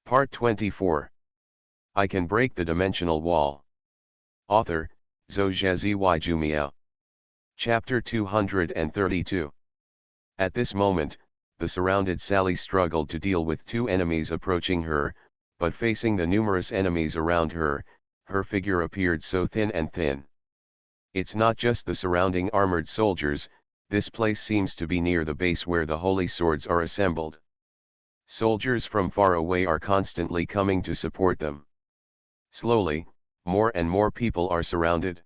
Part 24. I Can Break the Dimensional Wall. Author, Zhozhezi Jumiao. Chapter 232. At this moment, the surrounded Sally struggled to deal with two enemies approaching her, but facing the numerous enemies around her, her figure appeared so thin and thin. It's not just the surrounding armored soldiers, this place seems to be near the base where the holy swords are assembled. Soldiers from far away are constantly coming to support them. Slowly, more and more people are surrounded.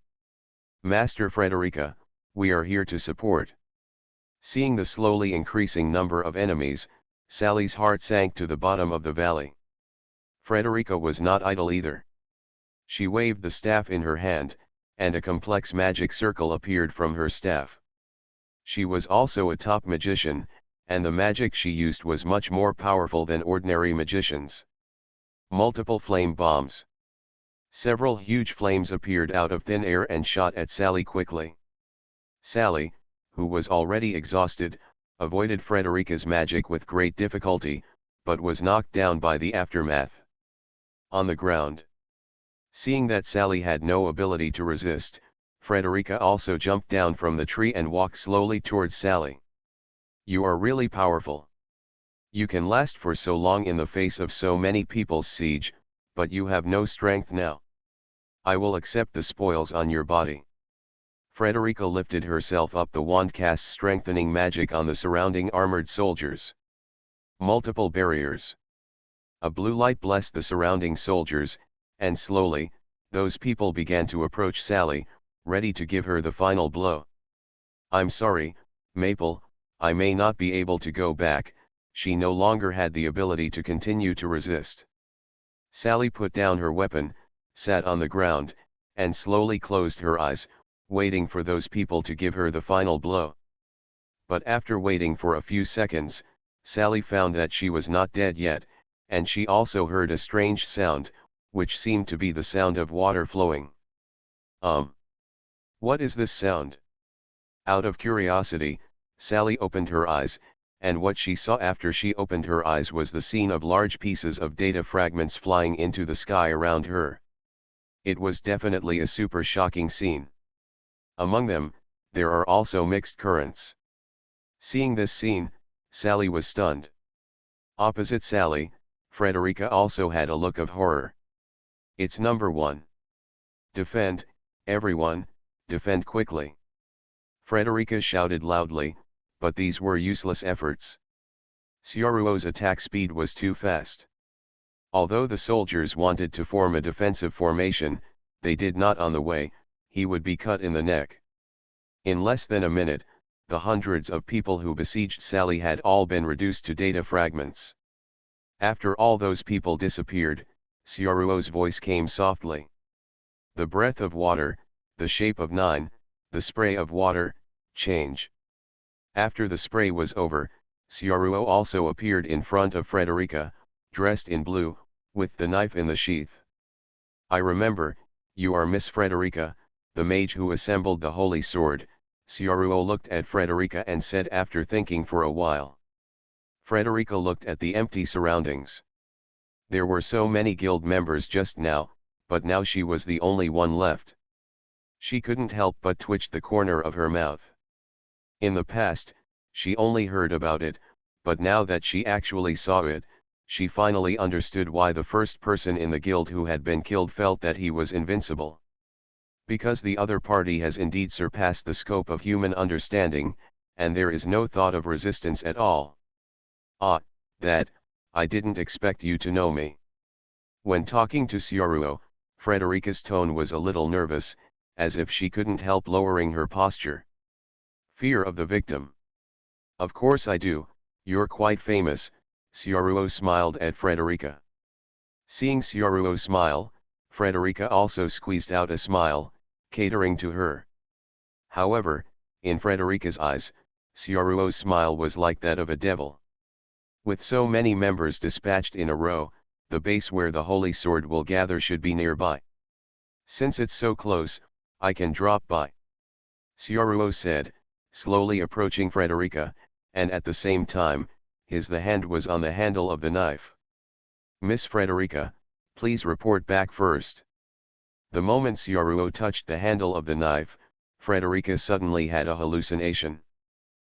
Master Frederica, we are here to support. Seeing the slowly increasing number of enemies, Sally's heart sank to the bottom of the valley. Frederica was not idle either. She waved the staff in her hand, and a complex magic circle appeared from her staff. She was also a top magician, and the magic she used was much more powerful than ordinary magicians. Multiple flame bombs. Several huge flames appeared out of thin air and shot at Sally quickly. Sally, who was already exhausted, avoided Frederica's magic with great difficulty, but was knocked down by the aftermath. On the ground. Seeing that Sally had no ability to resist, Frederica also jumped down from the tree and walked slowly towards Sally. You are really powerful. You can last for so long in the face of so many people's siege, but you have no strength now. I will accept the spoils on your body. Frederica lifted herself up. The wand cast strengthening magic on the surrounding armored soldiers. Multiple barriers. A blue light blessed the surrounding soldiers, and slowly, those people began to approach Sally, ready to give her the final blow. I'm sorry, Maple, I may not be able to go back. She no longer had the ability to continue to resist. Sally put down her weapon, sat on the ground, and slowly closed her eyes, waiting for those people to give her the final blow. But after waiting for a few seconds, Sally found that she was not dead yet, and she also heard a strange sound, which seemed to be the sound of water flowing. What is this sound? Out of curiosity, Sally opened her eyes, and what she saw after she opened her eyes was the scene of large pieces of data fragments flying into the sky around her. It was definitely a super shocking scene. Among them, there are also mixed currents. Seeing this scene, Sally was stunned. Opposite Sally, Frederica also had a look of horror. It's number 1. Defend, everyone, defend quickly. Frederica shouted loudly, but these were useless efforts. Sioruo's attack speed was too fast. Although the soldiers wanted to form a defensive formation, they did not. On the way, he would be cut in the neck. In less than a minute, the hundreds of people who besieged Sally had all been reduced to data fragments. After all those people disappeared, Sioruo's voice came softly. The breath of water, the shape of 9, the spray of water, change. After the spray was over, Sioruo also appeared in front of Frederica, dressed in blue, with the knife in the sheath. I remember, you are Miss Frederica, the mage who assembled the holy sword. Sioruo looked at Frederica and said after thinking for a while. Frederica looked at the empty surroundings. There were so many guild members just now, but now she was the only one left. She couldn't help but twitch the corner of her mouth. In the past, she only heard about it, but now that she actually saw it, she finally understood why the first person in the guild who had been killed felt that he was invincible. Because the other party has indeed surpassed the scope of human understanding, and there is no thought of resistance at all. Ah, that, I didn't expect you to know me. When talking to Sioruo, Frederica's tone was a little nervous, as if she couldn't help lowering her posture. Fear of the victim. Of course I do, you're quite famous. Sioruo smiled at Frederica. Seeing Sioruo smile, Frederica also squeezed out a smile, catering to her. However, in Frederica's eyes, Sioruo's smile was like that of a devil. With so many members dispatched in a row, the base where the holy sword will gather should be nearby. Since it's so close, I can drop by. Sioruo said, slowly approaching Frederica, and at the same time, his hand was on the handle of the knife. Miss Frederica, please report back first. The moment Sioruo touched the handle of the knife, Frederica suddenly had a hallucination.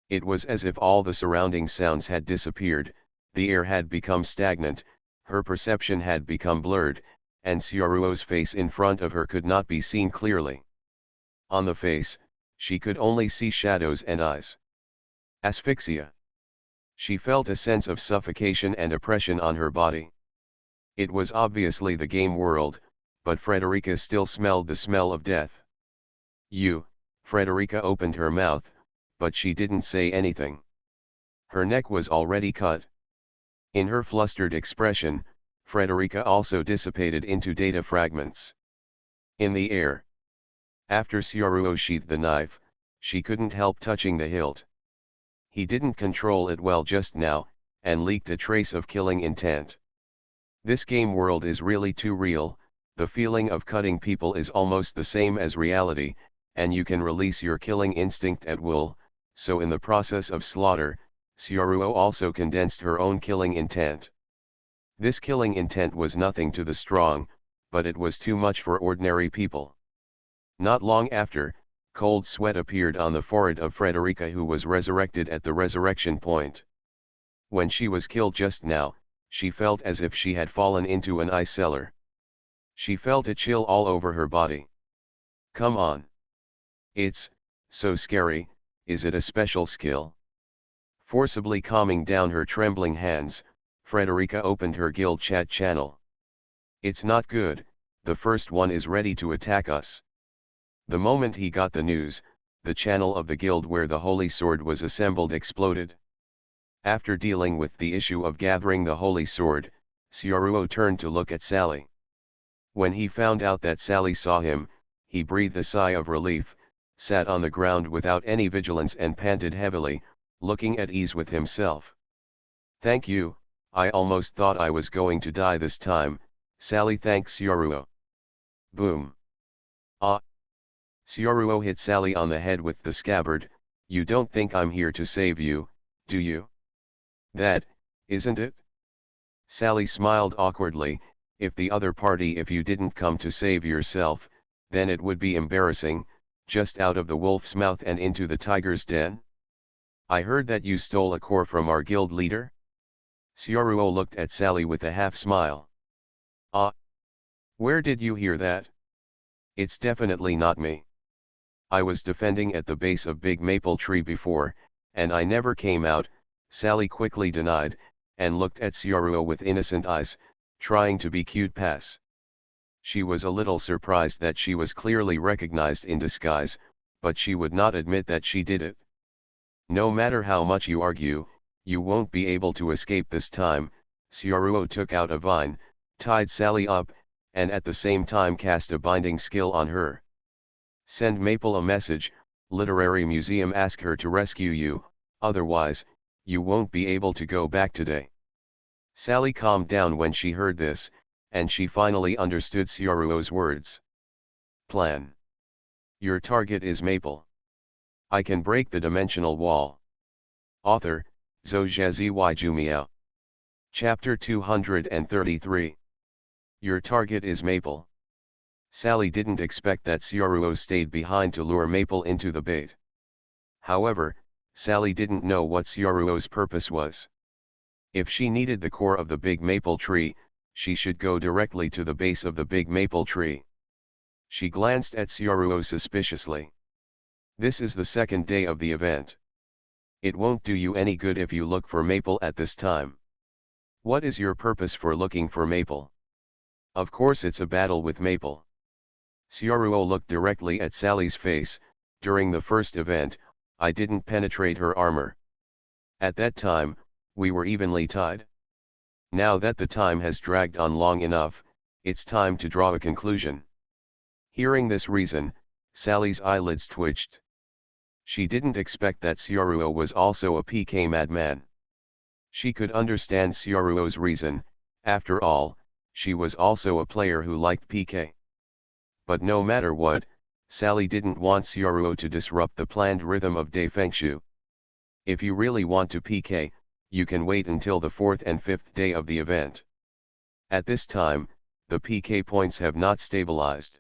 It was as if all the surrounding sounds had disappeared, the air had become stagnant, her perception had become blurred, and Sioruo's face in front of her could not be seen clearly. On the face, she could only see shadows and eyes. Asphyxia. She felt a sense of suffocation and oppression on her body. It was obviously the game world, but Frederica still smelled the smell of death. Frederica opened her mouth, but she didn't say anything. Her neck was already cut. In her flustered expression, Frederica also dissipated into data fragments. In the air. After Sioruo sheathed the knife, she couldn't help touching the hilt. He didn't control it well just now, and leaked a trace of killing intent. This game world is really too real, the feeling of cutting people is almost the same as reality, and you can release your killing instinct at will, so in the process of slaughter, Sioruo also condensed her own killing intent. This killing intent was nothing to the strong, but it was too much for ordinary people. Not long after, cold sweat appeared on the forehead of Frederica, who was resurrected at the resurrection point. When she was killed just now, she felt as if she had fallen into an ice cellar. She felt a chill all over her body. Come on. It's so scary. Is it a special skill? Forcibly calming down her trembling hands, Frederica opened her guild chat channel. It's not good, the first one is ready to attack us. The moment he got the news, the channel of the guild where the holy sword was assembled exploded. After dealing with the issue of gathering the holy sword, Sioruo turned to look at Sally. When he found out that Sally saw him, he breathed a sigh of relief, sat on the ground without any vigilance and panted heavily, looking at ease with himself. Thank you, I almost thought I was going to die this time, Sally thanked Sioruo. Boom. Ah. Sioruo hit Sally on the head with the scabbard. You don't think I'm here to save you, do you? That, isn't it? Sally smiled awkwardly. If you didn't come to save yourself, then it would be embarrassing, just out of the wolf's mouth and into the tiger's den. I heard that you stole a core from our guild leader? Sioruo looked at Sally with a half smile. Ah. Where did you hear that? It's definitely not me. I was defending at the base of Big Maple Tree before, and I never came out, Sally quickly denied, and looked at Sioruo with innocent eyes, trying to be cute pass. She was a little surprised that she was clearly recognized in disguise, but she would not admit that she did it. No matter how much you argue, you won't be able to escape this time. Sioruo took out a vine, tied Sally up, and at the same time cast a binding skill on her. Send Maple a message, Literary Museum ask her to rescue you, otherwise, you won't be able to go back today. Sally calmed down when she heard this, and she finally understood Sioruo's words. Plan. Your target is Maple. I can break the dimensional wall. Author, Zhou Jumiao. Chapter 233. Your target is Maple. Sally didn't expect that Sioruo stayed behind to lure Maple into the bait. However, Sally didn't know what Sioruo's purpose was. If she needed the core of the Big Maple Tree, she should go directly to the base of the Big Maple Tree. She glanced at Sioruo suspiciously. This is the second day of the event. It won't do you any good if you look for Maple at this time. What is your purpose for looking for Maple? Of course it's a battle with Maple. Sioruo looked directly at Sally's face. During the first event, I didn't penetrate her armor. At that time, we were evenly tied. Now that the time has dragged on long enough, it's time to draw a conclusion. Hearing this reason, Sally's eyelids twitched. She didn't expect that Sioruo was also a PK madman. She could understand Sioruo's reason, after all, she was also a player who liked PK. But no matter what, Sally didn't want Sioruo to disrupt the planned rhythm of Daifengshu. If you really want to PK, you can wait until the 4th and 5th day of the event. At this time, the PK points have not stabilized.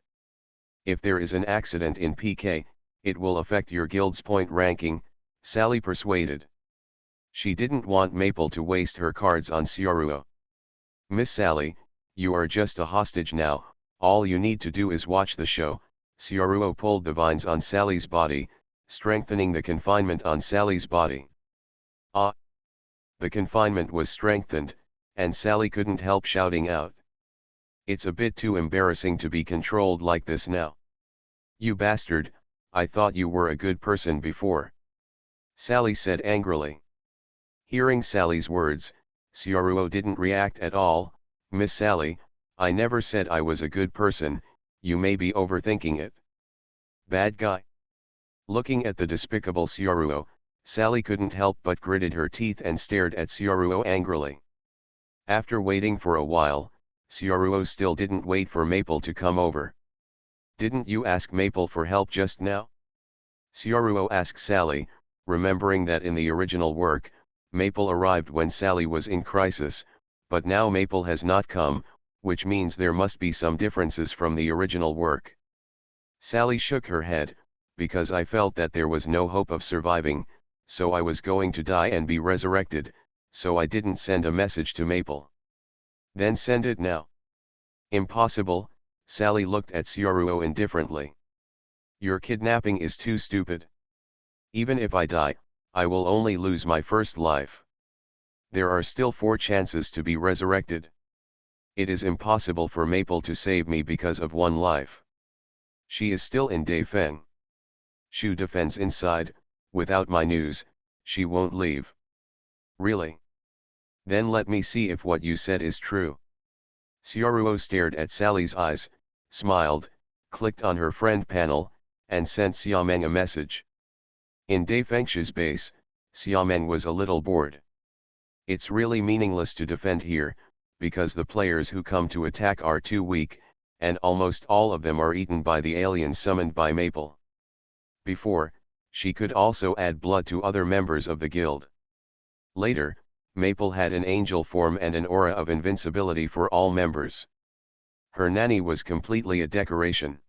If there is an accident in PK, it will affect your guild's point ranking, Sally persuaded. She didn't want Maple to waste her cards on Sioruo. Miss Sally, you are just a hostage now, all you need to do is watch the show. Sioruo pulled the vines on Sally's body, strengthening the confinement on Sally's body. Ah! The confinement was strengthened, and Sally couldn't help shouting out. It's a bit too embarrassing to be controlled like this now. You bastard, I thought you were a good person before. Sally said angrily. Hearing Sally's words, Sioruo didn't react at all. Miss Sally, I never said I was a good person, you may be overthinking it. Bad guy. Looking at the despicable Sioruo, Sally couldn't help but gritted her teeth and stared at Sioruo angrily. After waiting for a while, Sioruo still didn't wait for Maple to come over. Didn't you ask Maple for help just now? Sioruo asked Sally, remembering that in the original work, Maple arrived when Sally was in crisis, but now Maple has not come, which means there must be some differences from the original work. Sally shook her head, because I felt that there was no hope of surviving, so I was going to die and be resurrected, so I didn't send a message to Maple. Then send it now. Impossible, Sally looked at Sioruo indifferently. Your kidnapping is too stupid. Even if I die, I will only lose my first life. There are still 4 chances to be resurrected. It is impossible for Maple to save me because of 1 life. She is still in Daifeng. Shu defends inside, without my news, she won't leave. Really? Then let me see if what you said is true. Sioruo stared at Sally's eyes, smiled, clicked on her friend panel, and sent Xiameng a message. In Daifengshu's base, Xiameng was a little bored. It's really meaningless to defend here, because the players who come to attack are too weak, and almost all of them are eaten by the aliens summoned by Maple. Before, she could also add blood to other members of the guild. Later, Maple had an angel form and an aura of invincibility for all members. Her nanny was completely a decoration.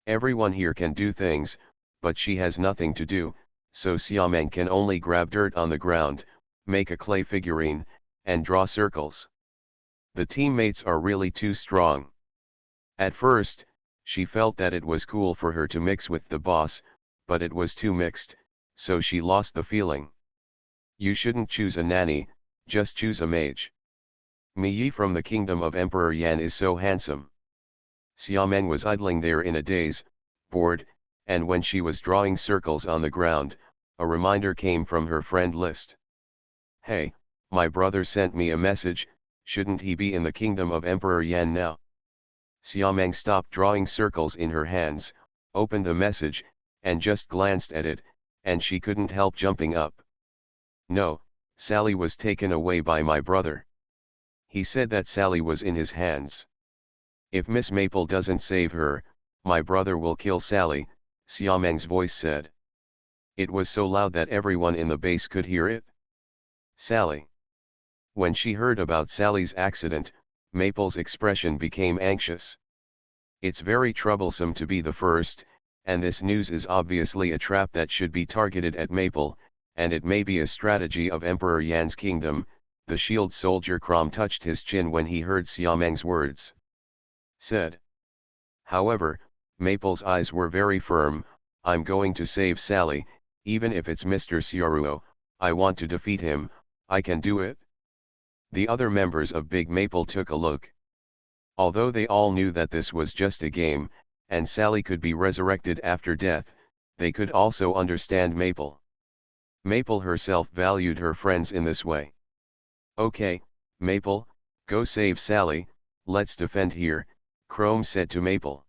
Everyone here can do things, but she has nothing to do, so Xiameng can only grab dirt on the ground, make a clay figurine, and draw circles. The teammates are really too strong. At first, she felt that it was cool for her to mix with the boss, but it was too mixed, so she lost the feeling. You shouldn't choose a nanny, just choose a mage. Miyi from the kingdom of Emperor Yan is so handsome. Xiameng was idling there in a daze, bored, and when she was drawing circles on the ground, a reminder came from her friend list. Hey, my brother sent me a message, shouldn't he be in the kingdom of Emperor Yan now? Xiameng stopped drawing circles in her hands, opened the message, and just glanced at it, and she couldn't help jumping up. No, Sally was taken away by my brother. He said that Sally was in his hands. If Miss Maple doesn't save her, my brother will kill Sally, Xiameng's voice said. It was so loud that everyone in the base could hear it. Sally. When she heard about Sally's accident, Maple's expression became anxious. It's very troublesome to be the first, and this news is obviously a trap that should be targeted at Maple, and it may be a strategy of Emperor Yan's kingdom. The shield soldier Crom touched his chin when he heard Xiameng's words. Said. However, Maple's eyes were very firm. I'm going to save Sally, even if it's Mr. Sioruo, I want to defeat him, I can do it. The other members of Big Maple took a look. Although they all knew that this was just a game, and Sally could be resurrected after death, they could also understand Maple. Maple herself valued her friends in this way. Okay, Maple, go save Sally, let's defend here, Chrome said to Maple.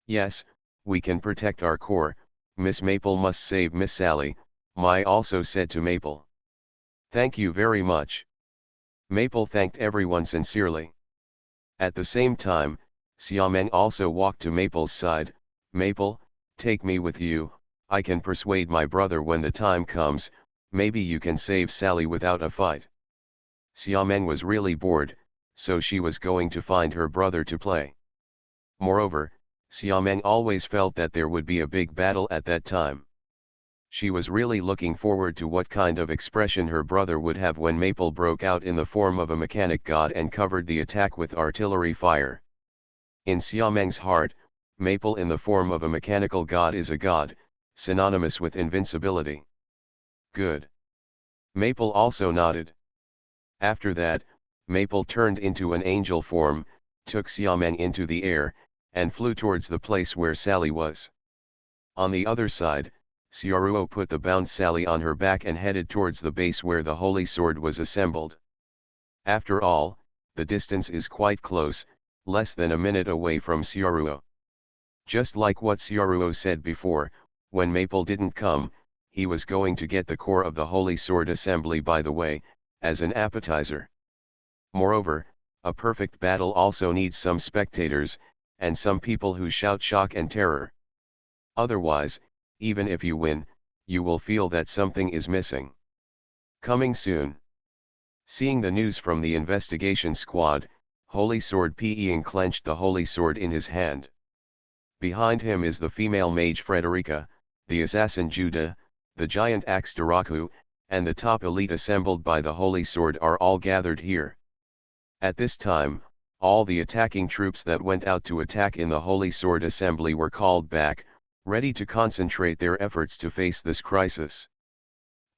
Yes, we can protect our core, Miss Maple must save Miss Sally, Mai also said to Maple. Thank you very much. Maple thanked everyone sincerely. At the same time, Xiameng also walked to Maple's side. Maple, take me with you, I can persuade my brother when the time comes, maybe you can save Sally without a fight. Xiameng was really bored, so she was going to find her brother to play. Moreover, Xiaomeng always felt that there would be a big battle at that time. She was really looking forward to what kind of expression her brother would have when Maple broke out in the form of a mechanic god and covered the attack with artillery fire. In Xiaomeng's heart, Maple in the form of a mechanical god is a god, synonymous with invincibility. Good. Maple also nodded. After that, Maple turned into an angel form, took Xiaomeng into the air, and flew towards the place where Sally was. On the other side, Xiaoruo put the bound Sally on her back and headed towards the base where the holy sword was assembled. After all, the distance is quite close, less than a minute away from Xiaoruo. Just like what Xiaoruo said before, when Maple didn't come, he was going to get the core of the holy sword assembly by the way, as an appetizer. Moreover, a perfect battle also needs some spectators, and some people who shout shock and terror. Otherwise, even if you win, you will feel that something is missing. Coming soon. Seeing the news from the investigation squad, Holy Sword Peying clenched the holy sword in his hand. Behind him is the female mage Frederica, the assassin Judah, the giant axe Daraku, and the top elite assembled by the holy sword are all gathered here. At this time, all the attacking troops that went out to attack in the holy sword assembly were called back, ready to concentrate their efforts to face this crisis.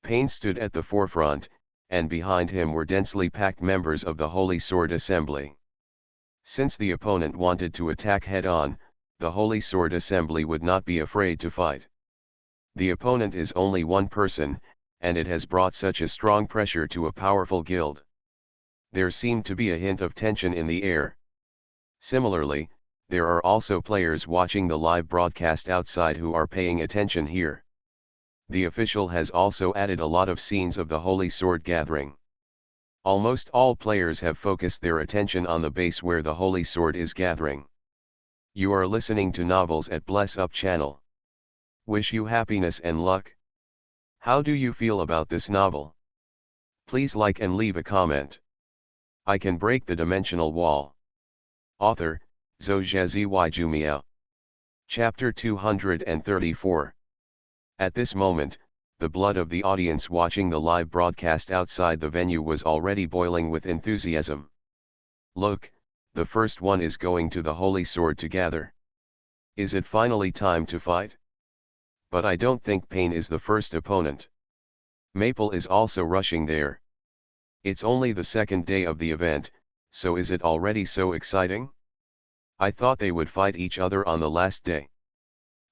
Pain stood at the forefront, and behind him were densely packed members of the Holy Sword Assembly. Since the opponent wanted to attack head-on, the Holy Sword Assembly would not be afraid to fight. The opponent is only one person, and it has brought such a strong pressure to a powerful guild. There seemed to be a hint of tension in the air. Similarly, there are also players watching the live broadcast outside who are paying attention here. The official has also added a lot of scenes of the Holy Sword gathering. Almost all players have focused their attention on the base where the Holy Sword is gathering. You are listening to Novels at Bless Up channel. Wish you happiness and luck. How do you feel about this novel? Please like and leave a comment. I can break the dimensional wall. Author, Zhou Jumiao. Chapter 234. At this moment, the blood of the audience watching the live broadcast outside the venue was already boiling with enthusiasm. Look, the first one is going to the Holy Sword to gather. Is it finally time to fight? But I don't think Pain is the first opponent. Maple is also rushing there. It's only the second day of the event, so is it already so exciting? I thought they would fight each other on the last day.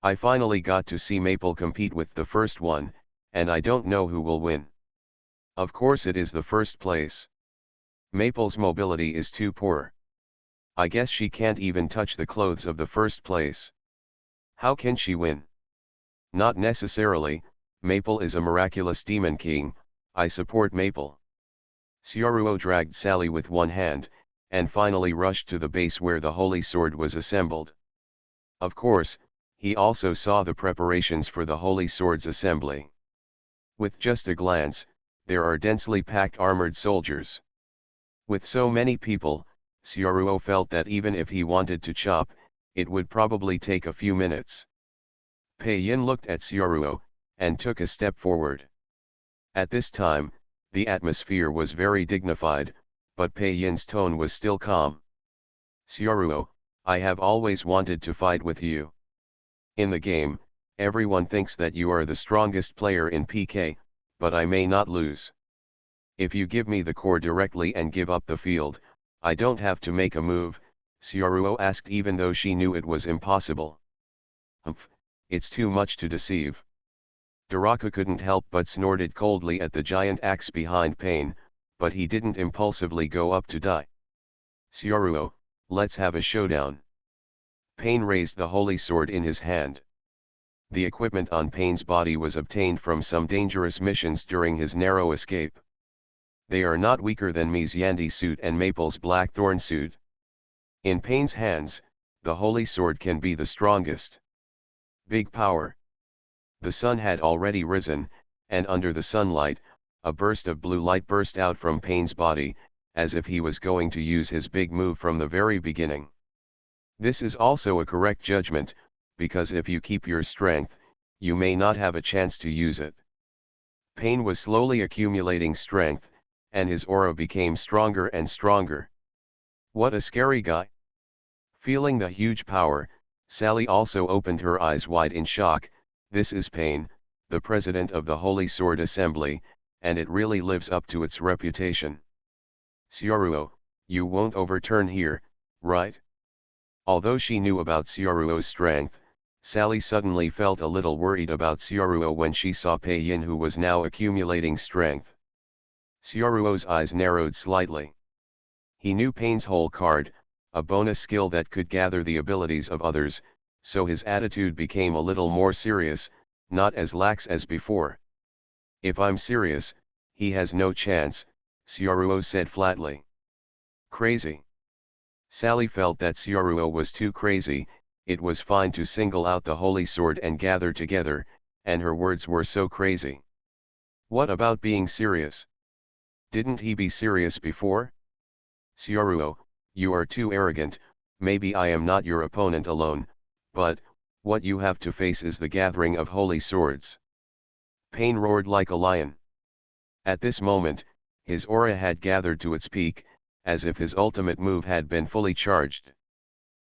I finally got to see Maple compete with the first one, and I don't know who will win. Of course it is the first place. Maple's mobility is too poor. I guess she can't even touch the clothes of the first place. How can she win? Not necessarily, Maple is a miraculous demon king, I support Maple. Xiaoruo dragged Sally with one hand, and finally rushed to the base where the holy sword was assembled. Of course, he also saw the preparations for the holy sword's assembly. With just a glance, there are densely packed armored soldiers. With so many people, Xiaoruo felt that even if he wanted to chop, it would probably take a few minutes. Pei Yin looked at Xiaoruo, and took a step forward. At this time, the atmosphere was very dignified, but Pei Yin's tone was still calm. Xiaoruo, I have always wanted to fight with you. In the game, everyone thinks that you are the strongest player in PK, but I may not lose. If you give me the core directly and give up the field, I don't have to make a move, Xiaoruo asked even though she knew it was impossible. Humph, it's too much to deceive. Daraku couldn't help but snorted coldly at the giant axe behind Pain, but he didn't impulsively go up to die. Xiaoruo, let's have a showdown. Pain raised the holy sword in his hand. The equipment on Pain's body was obtained from some dangerous missions during his narrow escape. They are not weaker than Mi's Yandy suit and Maple's Blackthorn suit. In Pain's hands, the holy sword can be the strongest. Big power. The sun had already risen, and under the sunlight, a burst of blue light burst out from Pain's body, as if he was going to use his big move from the very beginning. This is also a correct judgment, because if you keep your strength, you may not have a chance to use it. Pain was slowly accumulating strength, and his aura became stronger and stronger. What a scary guy! Feeling the huge power, Sally also opened her eyes wide in shock. This is Pain, the president of the Holy Sword Assembly, and it really lives up to its reputation. Sioruo, you won't overturn here, right? Although she knew about Sioruo's strength, Sally suddenly felt a little worried about Sioruo when she saw Pei Yin, who was now accumulating strength. Sioruo's eyes narrowed slightly. He knew Pain's whole card, a bonus skill that could gather the abilities of others, so his attitude became a little more serious, not as lax as before. If I'm serious, he has no chance, Sioruo said flatly. Crazy. Sally felt that Sioruo was too crazy. It was fine to single out the holy sword and gather together, and her words were so crazy. What about being serious? Didn't he be serious before? Sioruo, you are too arrogant. Maybe I am not your opponent alone, but what you have to face is the gathering of holy swords. Pain roared like a lion. At this moment, his aura had gathered to its peak, as if his ultimate move had been fully charged.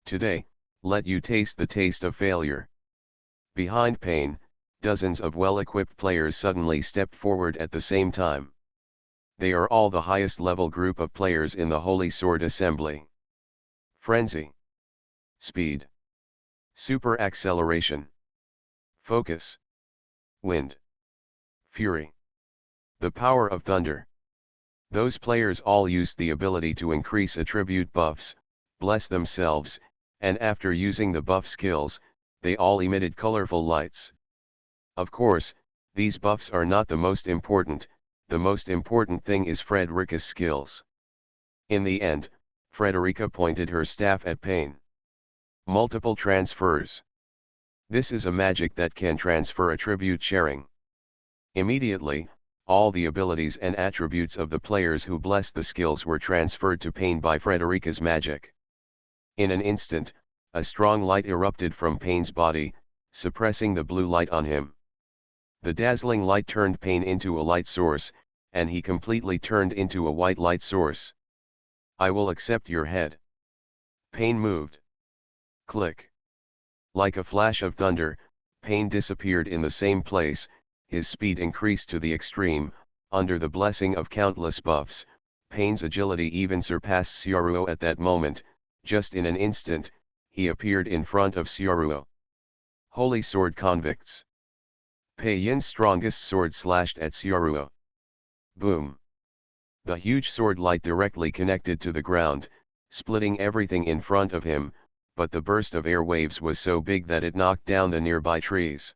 Today, let you taste the taste of failure. Behind Pain, dozens of well-equipped players suddenly stepped forward at the same time. They are all the highest level group of players in the Holy Sword Assembly. Frenzy. Speed. Super acceleration. Focus. Wind. Fury. The power of thunder. Those players all used the ability to increase attribute buffs, bless themselves, and after using the buff skills, they all emitted colorful lights. Of course, these buffs are not the most important. The most important thing is Frederica's skills. In the end, Frederica pointed her staff at Pain. Multiple transfers. This is a magic that can transfer attribute sharing. Immediately, all the abilities and attributes of the players who blessed the skills were transferred to Pain by Frederica's magic. In an instant, a strong light erupted from Pain's body, suppressing the blue light on him. The dazzling light turned Pain into a light source, and he completely turned into a white light source. I will accept your head. Pain moved. Click. Like a flash of thunder, Pain disappeared in the same place. His speed increased to the extreme. Under the blessing of countless buffs, Pain's agility even surpassed Sioruo at that moment. Just in an instant, he appeared in front of Sioruo. Holy Sword Convicts. Pei Yin's strongest sword slashed at Sioruo. Boom. The huge sword light directly connected to the ground, splitting everything in front of him, but the burst of air waves was so big that it knocked down the nearby trees.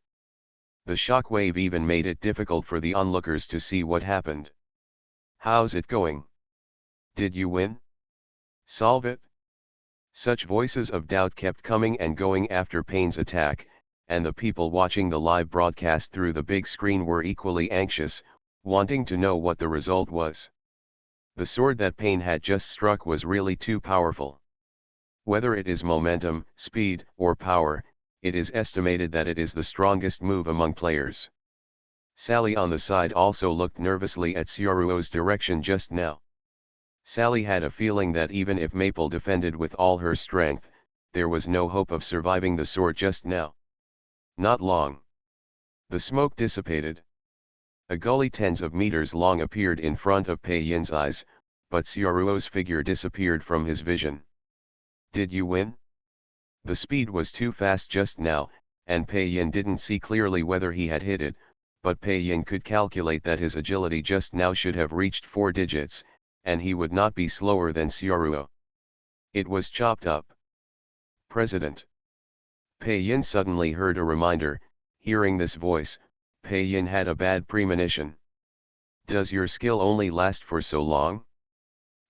The shock wave even made it difficult for the onlookers to see what happened. How's it going? Did you win? Solve it? Such voices of doubt kept coming and going after Pain's attack, and the people watching the live broadcast through the big screen were equally anxious, wanting to know what the result was. The sword that Pain had just struck was really too powerful. Whether it is momentum, speed, or power, it is estimated that it is the strongest move among players. Sally on the side also looked nervously at Sioruo's direction just now. Sally had a feeling that even if Maple defended with all her strength, there was no hope of surviving the sword just now. Not long. The smoke dissipated. A gully tens of meters long appeared in front of Pei Yin's eyes, but Sioruo's figure disappeared from his vision. Did you win? The speed was too fast just now, and Pei Yin didn't see clearly whether he had hit it, but Pei Yin could calculate that his agility just now should have reached 4 digits, and he would not be slower than Sioruo. It was chopped up. President. Pei Yin suddenly heard a reminder. Hearing this voice, Pei Yin had a bad premonition. Does your skill only last for so long?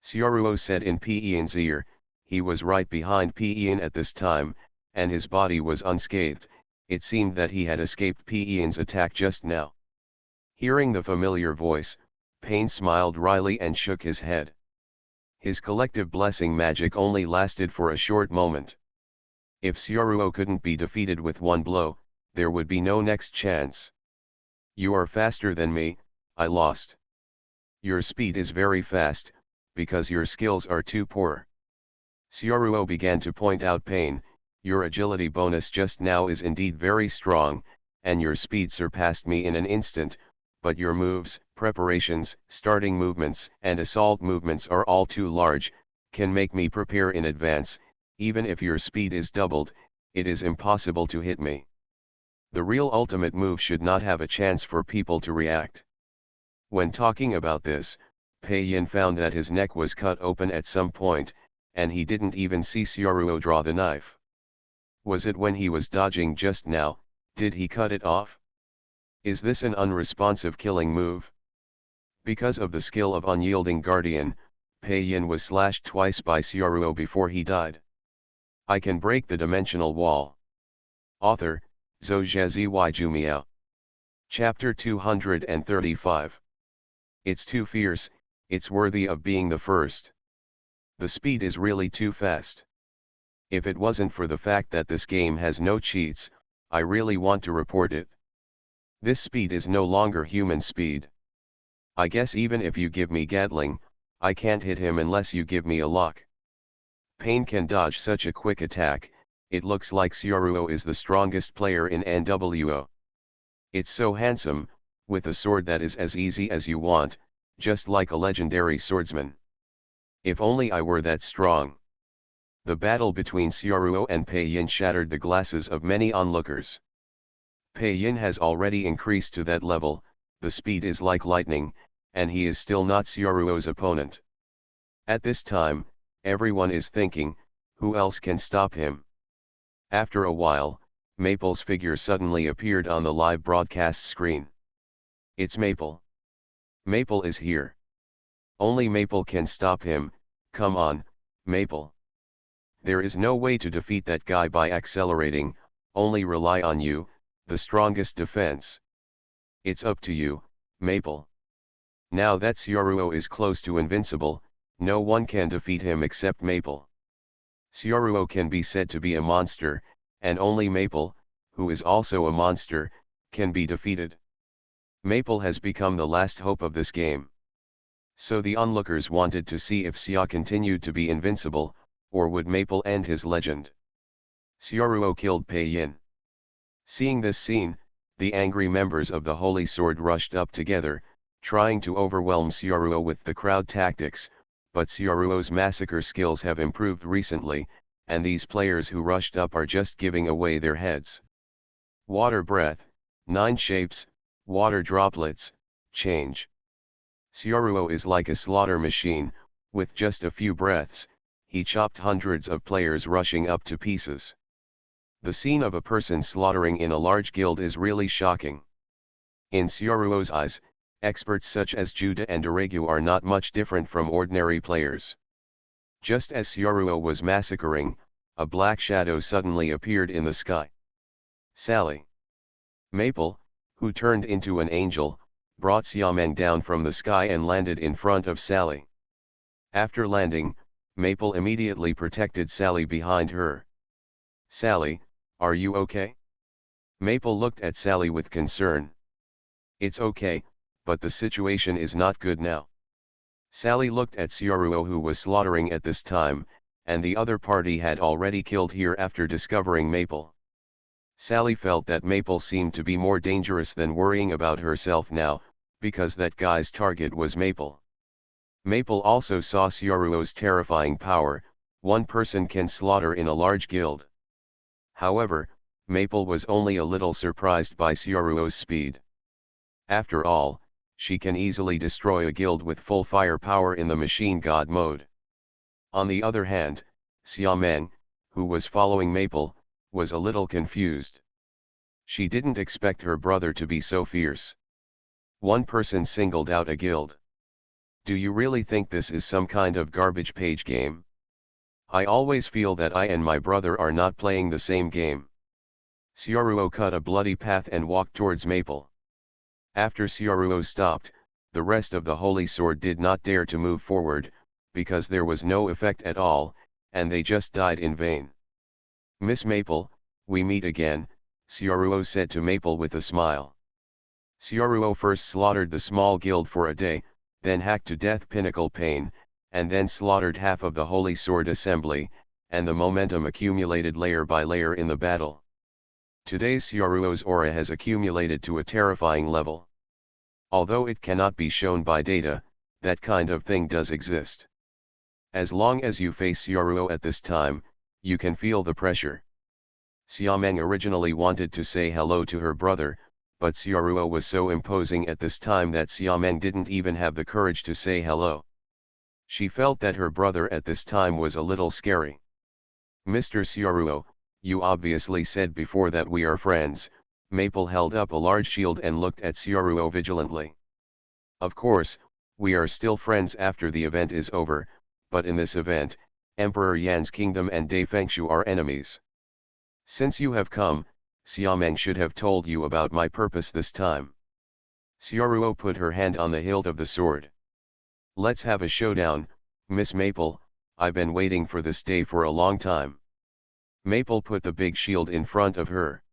Sioruo said in Pei Yin's ear. He was right behind Pei Yin at this time, and his body was unscathed. It seemed that he had escaped Pei Yin's attack just now. Hearing the familiar voice, Pain smiled wryly and shook his head. His collective blessing magic only lasted for a short moment. If Xiaoruo couldn't be defeated with one blow, there would be no next chance. You are faster than me, I lost. Your speed is very fast, because your skills are too poor. Xiaoruo began to point out Pain, your agility bonus just now is indeed very strong, and your speed surpassed me in an instant, but your moves, preparations, starting movements and assault movements are all too large, can make me prepare in advance. Even if your speed is doubled, it is impossible to hit me. The real ultimate move should not have a chance for people to react. When talking about this, Pei Yin found that his neck was cut open at some point, and he didn't even see Xiaoruo draw the knife. Was it when he was dodging just now? Did he cut it off? Is this an unresponsive killing move? Because of the skill of Unyielding Guardian, Pei Yin was slashed twice by Xiaoruo before he died. I can break the dimensional wall. Author, Zhou Zheziwai Jumiao. Chapter 235. It's too fierce, it's worthy of being the first. The speed is really too fast. If it wasn't for the fact that this game has no cheats, I really want to report it. This speed is no longer human speed. I guess even if you give me Gatling, I can't hit him unless you give me a lock. Pain can dodge such a quick attack, it looks like Xiaoruo is the strongest player in NWO. It's so handsome, with a sword that is as easy as you want, just like a legendary swordsman. If only I were that strong. The battle between Xiaoruo and Pei Yin shattered the glasses of many onlookers. Pei Yin has already increased to that level, the speed is like lightning, and he is still not Xiaoruo's opponent. At this time, everyone is thinking, who else can stop him? After a while, Maple's figure suddenly appeared on the live broadcast screen. It's Maple. Maple is here. Only Maple can stop him, come on, Maple. There is no way to defeat that guy by accelerating, only rely on you, the strongest defense. It's up to you, Maple. Now that Xiaoruo is close to invincible, no one can defeat him except Maple. Xiaoruo can be said to be a monster, and only Maple, who is also a monster, can be defeated. Maple has become the last hope of this game. So the onlookers wanted to see if Xia continued to be invincible, or would Maple end his legend. Xiaoruo killed Pei Yin. Seeing this scene, the angry members of the Holy Sword rushed up together, trying to overwhelm Xiaoruo with the crowd tactics, but Xiaoruo's massacre skills have improved recently, and these players who rushed up are just giving away their heads. Water breath, 9 shapes, water droplets, change. Xiaoruo is like a slaughter machine, with just a few breaths, he chopped hundreds of players rushing up to pieces. The scene of a person slaughtering in a large guild is really shocking. In Xiaoruo's eyes, experts such as Juda and Iregu are not much different from ordinary players. Just as Xiaoruo was massacring, a black shadow suddenly appeared in the sky. Sally. Maple, who turned into an angel, brought Xiameng down from the sky and landed in front of Sally. After landing, Maple immediately protected Sally behind her. Sally, are you okay? Maple looked at Sally with concern. It's okay, but the situation is not good now. Sally looked at Xiaoruo, who was slaughtering at this time, and the other party had already killed here after discovering Maple. Sally felt that Maple seemed to be more dangerous than worrying about herself now, because that guy's target was Maple. Maple also saw Xiaoruo's terrifying power, one person can slaughter in a large guild. However, Maple was only a little surprised by Xiaoruo's speed. After all, she can easily destroy a guild with full firepower in the machine god mode. On the other hand, Xiameng, who was following Maple, was a little confused. She didn't expect her brother to be so fierce. One person singled out a guild. Do you really think this is some kind of garbage page game? I always feel that I and my brother are not playing the same game. Xiaoruo cut a bloody path and walked towards Maple. After Xiaoruo stopped, the rest of the Holy Sword did not dare to move forward, because there was no effect at all, and they just died in vain. Miss Maple, we meet again, Sioruo said to Maple with a smile. Sioruo first slaughtered the small guild for a day, then hacked to death Pinnacle Pain, and then slaughtered half of the Holy Sword Assembly, and the momentum accumulated layer by layer in the battle. Today Sioruo's aura has accumulated to a terrifying level. Although it cannot be shown by data, that kind of thing does exist. As long as you face Sioruo at this time, you can feel the pressure. Xiameng originally wanted to say hello to her brother, but Sioruo was so imposing at this time that Xiameng didn't even have the courage to say hello. She felt that her brother at this time was a little scary. Mr. Sioruo, you obviously said before that we are friends. Maple held up a large shield and looked at Sioruo vigilantly. Of course, we are still friends after the event is over, but in this event, Emperor Yan's kingdom and Dai Fengshu are enemies. Since you have come, Xiameng should have told you about my purpose this time. Sioruo put her hand on the hilt of the sword. Let's have a showdown, Miss Maple, I've been waiting for this day for a long time. Maple put the big shield in front of her.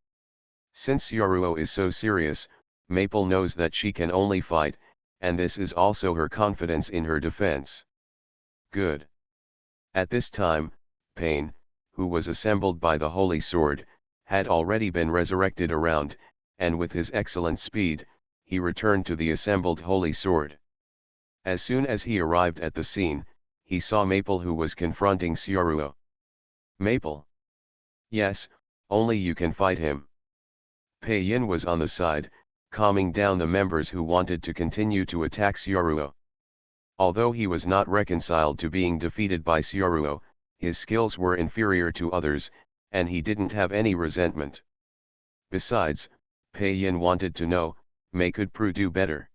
Since Sioruo is so serious, Maple knows that she can only fight, and this is also her confidence in her defense. Good. At this time, Pain, who was assembled by the Holy Sword, had already been resurrected around, and with his excellent speed, he returned to the assembled Holy Sword. As soon as he arrived at the scene, he saw Maple who was confronting Sioruo. Maple. Yes, only you can fight him. Pei Yin was on the side, calming down the members who wanted to continue to attack Sioruo. Although he was not reconciled to being defeated by Sioruo, his skills were inferior to others, and he didn't have any resentment. Besides, Pei Yin wanted to know, could Prue do better?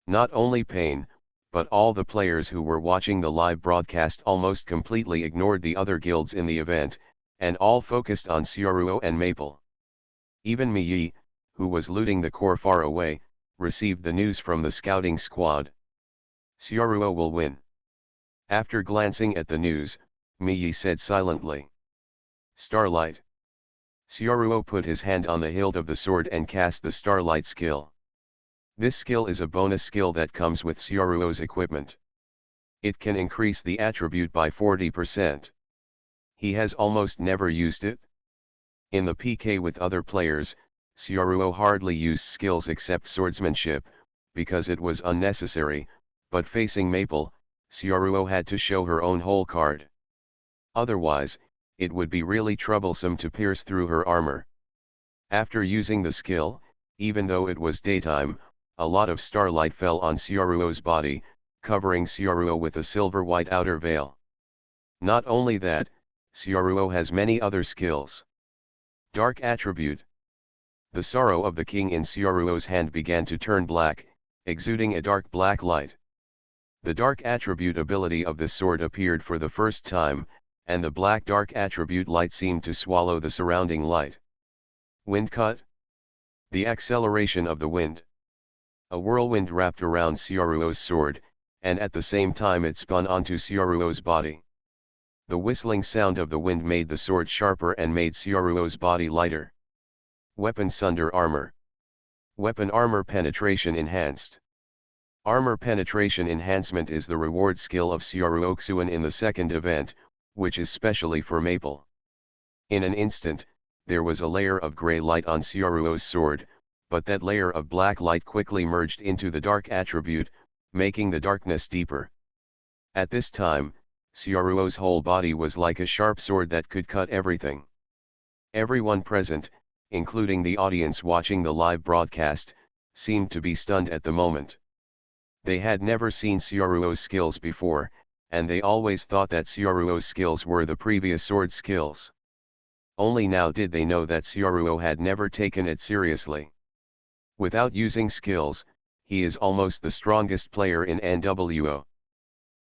Not only Pain, but all the players who were watching the live broadcast almost completely ignored the other guilds in the event, and all focused on Sioruo and Maple. Even Mi Yi, who was looting the core far away, received the news from the scouting squad. Sioruo will win. After glancing at the news, Mi Yi said silently. Starlight. Sioruo put his hand on the hilt of the sword and cast the Starlight skill. This skill is a bonus skill that comes with Sioruo's equipment. It can increase the attribute by 40%. He has almost never used it. In the PK with other players, Sioruo hardly used skills except swordsmanship, because it was unnecessary, but facing Maple, Sioruo had to show her own whole card. Otherwise, it would be really troublesome to pierce through her armor. After using the skill, even though it was daytime, a lot of starlight fell on Sioruo's body, covering Sioruo with a silver-white outer veil. Not only that, Sioruo has many other skills. Dark attribute. The sorrow of the king in Sioruo's hand began to turn black, exuding a dark black light. The dark attribute ability of this sword appeared for the first time, and the black dark attribute light seemed to swallow the surrounding light. Wind cut. The acceleration of the wind. A whirlwind wrapped around Sioruo's sword, and at the same time it spun onto Sioruo's body. The whistling sound of the wind made the sword sharper and made Sioruo's body lighter. Weapon Sunder Armor. Weapon Armor Penetration Enhanced. Armor Penetration Enhancement is the reward skill of Sioruo Xuan in the second event, which is specially for Maple. In an instant, there was a layer of grey light on Sioruo's sword, but that layer of black light quickly merged into the dark attribute, making the darkness deeper. At this time, Sioruo's whole body was like a sharp sword that could cut everything. Everyone present, including the audience watching the live broadcast, seemed to be stunned at the moment. They had never seen Sioruo's skills before, and they always thought that Sioruo's skills were the previous sword skills. Only now did they know that Sioruo had never taken it seriously. Without using skills, he is almost the strongest player in NWO.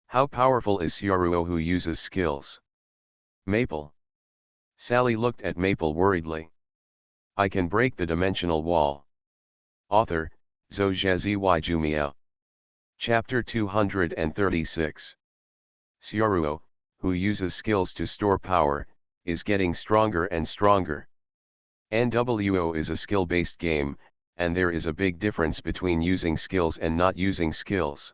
How powerful is Sioruo who uses skills? Maple. Sally looked at Maple worriedly. I can break the dimensional wall. Author, Zhou Zheziwai Jumiao. Chapter 236. Syaruo, who uses skills to store power, is getting stronger and stronger. NWO is a skill-based game, and there is a big difference between using skills and not using skills.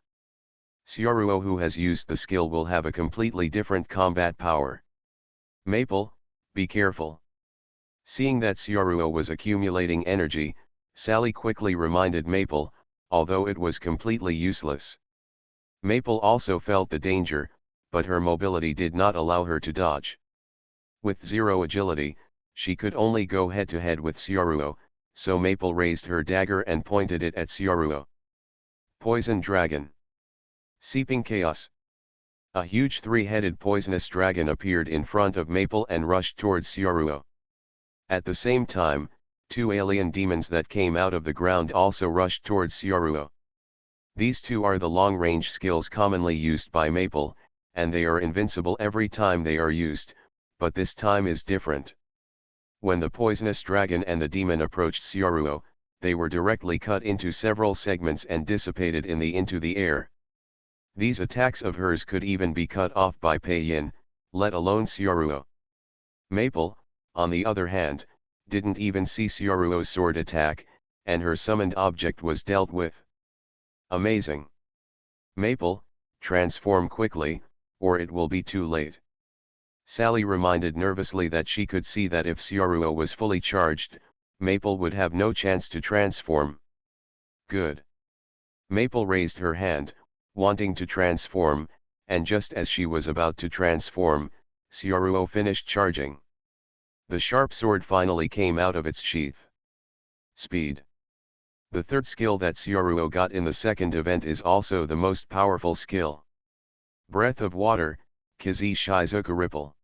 Syaruo who has used the skill will have a completely different combat power. Maple, be careful. Seeing that Syaruo was accumulating energy, Sally quickly reminded Maple, although it was completely useless. Maple also felt the danger, but her mobility did not allow her to dodge. With zero agility, she could only go head-to-head with Syaruo, so Maple raised her dagger and pointed it at Syaruo. Poison Dragon. Seeping Chaos. A huge three-headed poisonous dragon appeared in front of Maple and rushed towards Syaruo. At the same time, two alien demons that came out of the ground also rushed towards Syaruo. These two are the long-range skills commonly used by Maple, and they are invincible every time they are used, but this time is different. When the poisonous dragon and the demon approached Syaruo, they were directly cut into several segments and dissipated into the air. These attacks of hers could even be cut off by Pei Yin, let alone Syaruo. Maple, on the other hand, didn't even see Syaruo's sword attack, and her summoned object was dealt with. Amazing. Maple, transform quickly, or it will be too late. Sally reminded nervously that she could see that if Syaruo was fully charged, Maple would have no chance to transform. Good. Maple raised her hand, wanting to transform, and just as she was about to transform, Syaruo finished charging. The sharp sword finally came out of its sheath. Speed. The third skill that Syaruo got in the second event is also the most powerful skill. Breath of Water, Kizi Shizuka Ripple.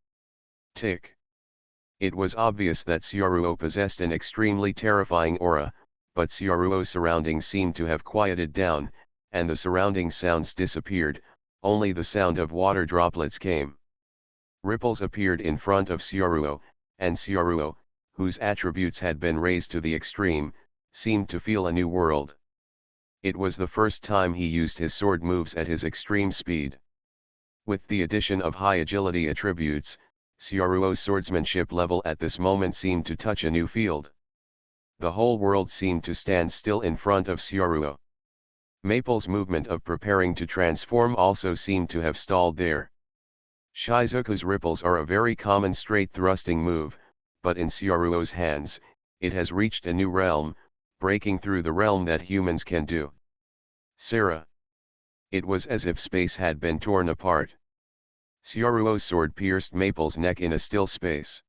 Tick. It was obvious that Syaruo possessed an extremely terrifying aura, but Syaruo's surroundings seemed to have quieted down, and the surrounding sounds disappeared, only the sound of water droplets came. Ripples appeared in front of Syaruo, and Syaruo, whose attributes had been raised to the extreme, seemed to feel a new world. It was the first time he used his sword moves at his extreme speed. With the addition of high agility attributes, Syaruo's swordsmanship level at this moment seemed to touch a new field. The whole world seemed to stand still in front of Syaruo. Maple's movement of preparing to transform also seemed to have stalled there. Shizuka's ripples are a very common straight thrusting move, but in Syaruo's hands, it has reached a new realm, breaking through the realm that humans can do. Sarah. It was as if space had been torn apart. Syaruo's sword pierced Maple's neck in a still space.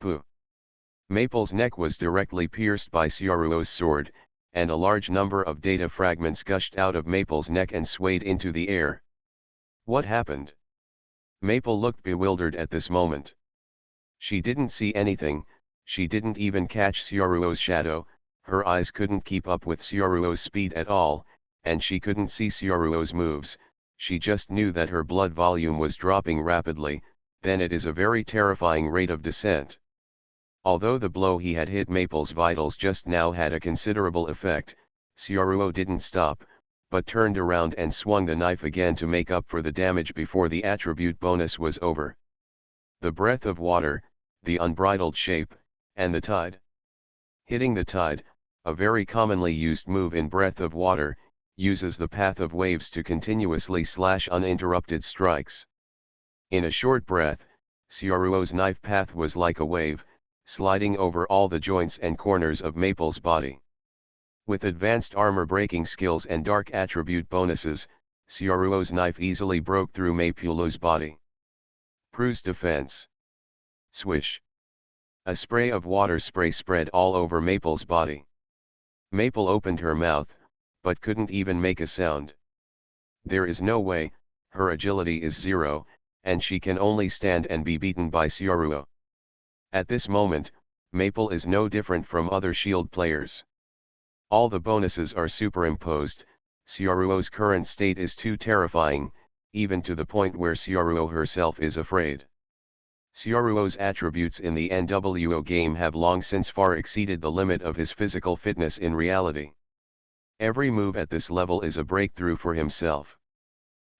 Pooh. Maple's neck was directly pierced by Syaruo's sword, and a large number of data fragments gushed out of Maple's neck and swayed into the air. What happened? Maple looked bewildered at this moment. She didn't see anything, she didn't even catch Syaruo's shadow, her eyes couldn't keep up with Syaruo's speed at all, and she couldn't see Syaruo's moves, she just knew that her blood volume was dropping rapidly, then it is a very terrifying rate of descent. Although the blow he had hit Maple's vitals just now had a considerable effect, Syaruo didn't stop, but turned around and swung the knife again to make up for the damage before the attribute bonus was over. The breath of water, the unbridled shape, and the tide. Hitting the tide, a very commonly used move in Breath of Water, uses the path of waves to continuously slash uninterrupted strikes. In a short breath, Syaruo's knife path was like a wave, sliding over all the joints and corners of Maple's body. With advanced armor-breaking skills and dark attribute bonuses, Syaruo's knife easily broke through Maple's body. Prue's defense. Swish. A spray of water spray spread all over Maple's body. Maple opened her mouth, but couldn't even make a sound. There is no way, her agility is 0, and she can only stand and be beaten by Syaruo. At this moment, Maple is no different from other shield players. All the bonuses are superimposed, Syaruo's current state is too terrifying, even to the point where Syaruo herself is afraid. Syaruo's attributes in the NWO game have long since far exceeded the limit of his physical fitness in reality. Every move at this level is a breakthrough for himself.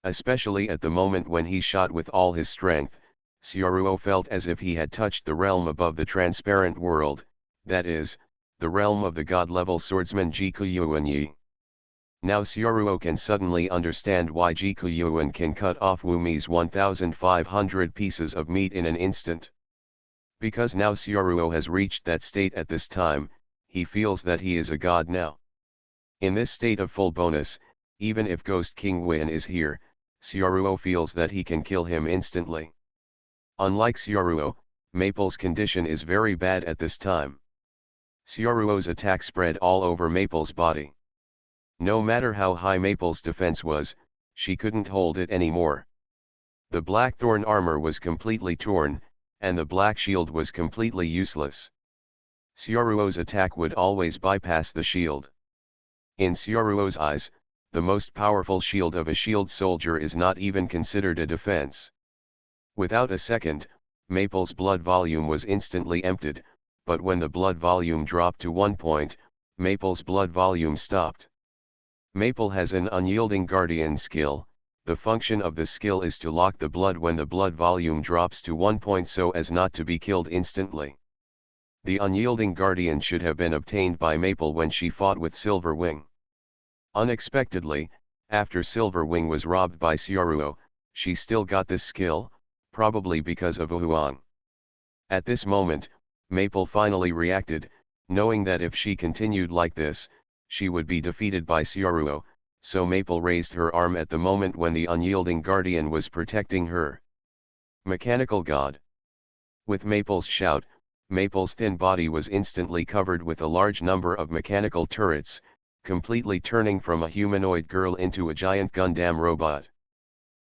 Especially at the moment when he shot with all his strength, Xiaoruo felt as if he had touched the realm above the transparent world, that is, the realm of the god-level swordsman Jiku Yuanyi. Now Xiaoruo can suddenly understand why Jiku Yuan can cut off Wu Mi's 1,500 pieces of meat in an instant. Because now Xiaoruo has reached that state at this time, he feels that he is a god now. In this state of full bonus, even if Ghost King Wen is here, Xiaoruo feels that he can kill him instantly. Unlike Xiaoruo, Maple's condition is very bad at this time. Xiaoruo's attack spread all over Maple's body. No matter how high Maple's defense was, she couldn't hold it anymore. The blackthorn armor was completely torn, and the black shield was completely useless. Xiaoruo's attack would always bypass the shield. In Xiaoruo's eyes, the most powerful shield of a shield soldier is not even considered a defense. Without a second, Maple's blood volume was instantly emptied, but when the blood volume dropped to 1 point, Maple's blood volume stopped. Maple has an unyielding guardian skill. The function of the skill is to lock the blood when the blood volume drops to 1 point so as not to be killed instantly. The unyielding guardian should have been obtained by Maple when she fought with Silver Wing. Unexpectedly, after Silver Wing was robbed by Xiaoruo, she still got this skill, probably because of Huang. At this moment, Maple finally reacted, knowing that if she continued like this, she would be defeated by Xiaoruo, so Maple raised her arm at the moment when the unyielding guardian was protecting her. Mechanical God. With Maple's shout, Maple's thin body was instantly covered with a large number of mechanical turrets, completely turning from a humanoid girl into a giant Gundam robot.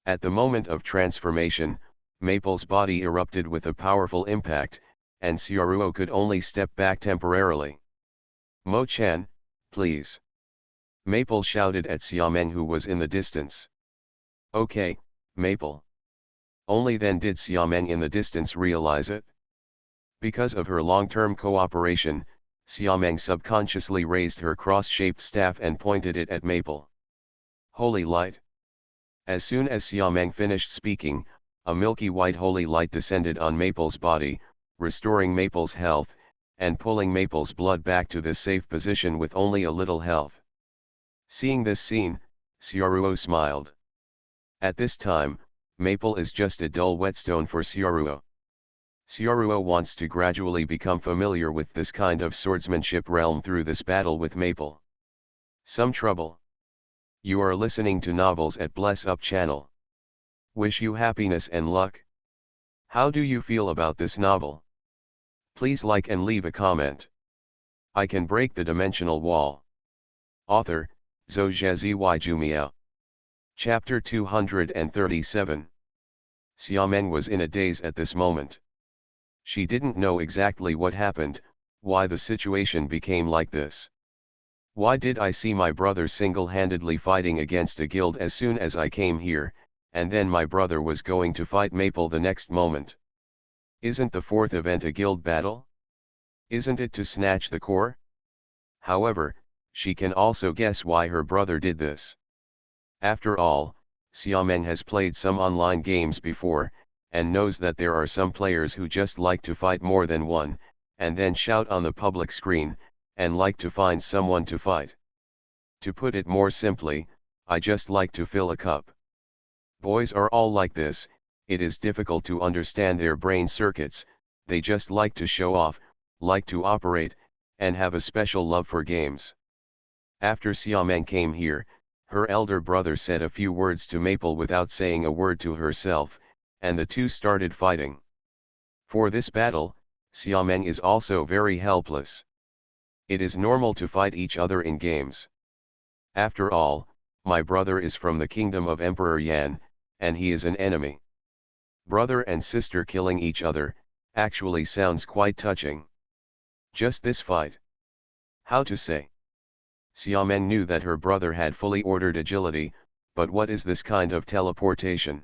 At the moment of transformation, Maple's body erupted with a powerful impact, and Xiaoruo could only step back temporarily. Mo-chan, please. Maple shouted at Xiameng who was in the distance. Okay, Maple. Only then did Xiameng in the distance realize it. Because of her long-term cooperation, Xiameng subconsciously raised her cross-shaped staff and pointed it at Maple. Holy light. As soon as Xiameng finished speaking, a milky white holy light descended on Maple's body, restoring Maple's health, and pulling Maple's blood back to the safe position with only a little health. Seeing this scene, Xiaoruo smiled. At this time, Maple is just a dull whetstone for Xiaoruo. Xiaoruo wants to gradually become familiar with this kind of swordsmanship realm through this battle with Maple. Some trouble. You are listening to novels at Bless Up channel. Wish you happiness and luck. How do you feel about this novel? Please like and leave a comment. I can break the dimensional wall. Author, Zhou Jumiao. Chapter 237. Xiameng was in a daze at this moment. She didn't know exactly what happened, why the situation became like this. Why did I see my brother single-handedly fighting against a guild as soon as I came here, and then my brother was going to fight Maple the next moment? Isn't the fourth event a guild battle? Isn't it to snatch the core? However, she can also guess why her brother did this. After all, Xiameng has played some online games before, and knows that there are some players who just like to fight more than one, and then shout on the public screen, and like to find someone to fight. To put it more simply, I just like to fill a cup. Boys are all like this. It is difficult to understand their brain circuits, they just like to show off, like to operate, and have a special love for games. After Xiameng came here, her elder brother said a few words to Maple without saying a word to herself, and the two started fighting. For this battle, Xiameng is also very helpless. It is normal to fight each other in games. After all, my brother is from the kingdom of Emperor Yan, and he is an enemy. Brother and sister killing each other, actually sounds quite touching. Just this fight. How to say? Xiameng knew that her brother had fully ordered agility, but what is this kind of teleportation?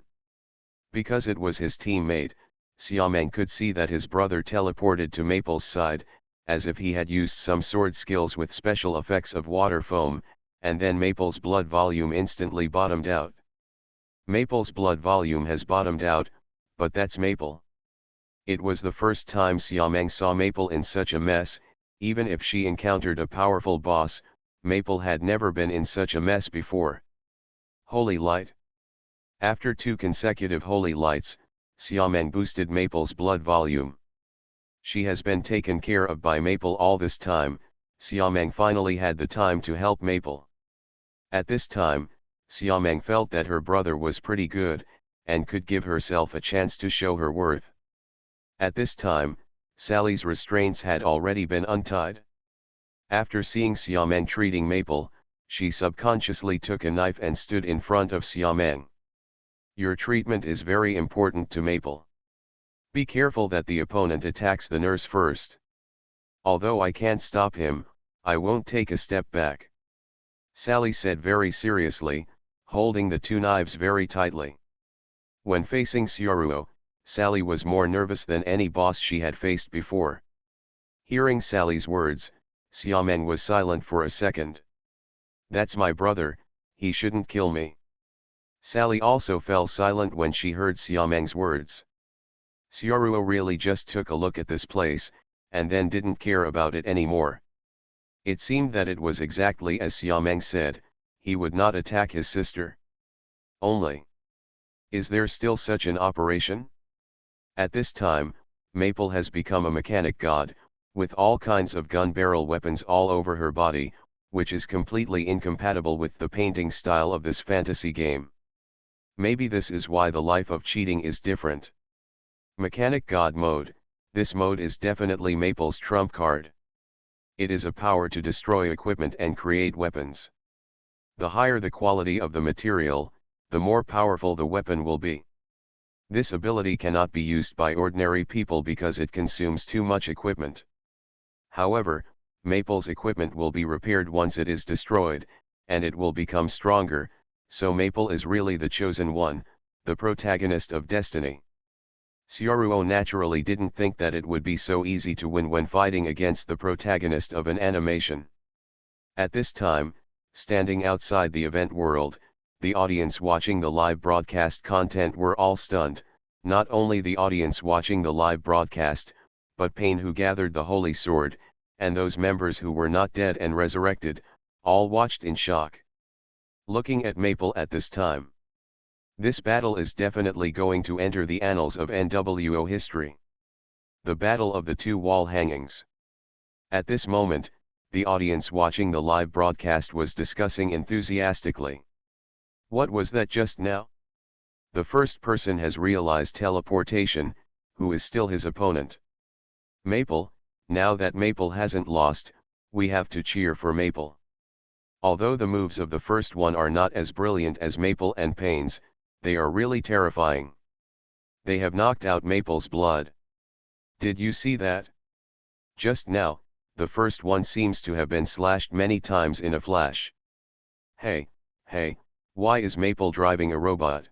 Because it was his teammate, Xiameng could see that his brother teleported to Maple's side, as if he had used some sword skills with special effects of water foam, and then Maple's blood volume instantly bottomed out. Maple's blood volume has bottomed out, but that's Maple. It was the first time Xiaomeng saw Maple in such a mess. Even if she encountered a powerful boss, Maple had never been in such a mess before. Holy Light. After 2 consecutive holy lights, Xiaomeng boosted Maple's blood volume. She has been taken care of by Maple all this time. Xiaomeng finally had the time to help Maple. At this time, Xiaomeng felt that her brother was pretty good, and could give herself a chance to show her worth. At this time, Sally's restraints had already been untied. After seeing Xiaomeng treating Maple, she subconsciously took a knife and stood in front of Xiaomeng. Your treatment is very important to Maple. Be careful that the opponent attacks the nurse first. Although I can't stop him, I won't take a step back. Sally said very seriously, holding the 2 knives very tightly. When facing Xiaoruo, Sally was more nervous than any boss she had faced before. Hearing Sally's words, Xiaomeng was silent for a second. That's my brother, he shouldn't kill me. Sally also fell silent when she heard Xiaomeng's words. Xiaoruo really just took a look at this place, and then didn't care about it anymore. It seemed that it was exactly as Xiaomeng said, he would not attack his sister. Only. Is there still such an operation? At this time, Maple has become a mechanic god, with all kinds of gun barrel weapons all over her body, which is completely incompatible with the painting style of this fantasy game. Maybe this is why the life of cheating is different. Mechanic God mode, this mode is definitely Maple's trump card. It is a power to destroy equipment and create weapons. The higher the quality of the material, the more powerful the weapon will be. This ability cannot be used by ordinary people because it consumes too much equipment. However, Maple's equipment will be repaired once it is destroyed, and it will become stronger, so Maple is really the chosen one, the protagonist of destiny. Xiaoruo naturally didn't think that it would be so easy to win when fighting against the protagonist of an animation. At this time, standing outside the event world, the audience watching the live broadcast content were all stunned, not only the audience watching the live broadcast, but Pain who gathered the holy sword, and those members who were not dead and resurrected, all watched in shock. Looking at Maple at this time. This battle is definitely going to enter the annals of NWO history. The battle of the 2 wall hangings. At this moment, the audience watching the live broadcast was discussing enthusiastically. What was that just now? The first person has realized teleportation, who is still his opponent. Maple. Now that Maple hasn't lost, we have to cheer for Maple. Although the moves of the first one are not as brilliant as Maple and Pain's, they are really terrifying. They have knocked out Maple's blood. Did you see that? Just now, the first one seems to have been slashed many times in a flash. Hey, why is Maple driving a robot?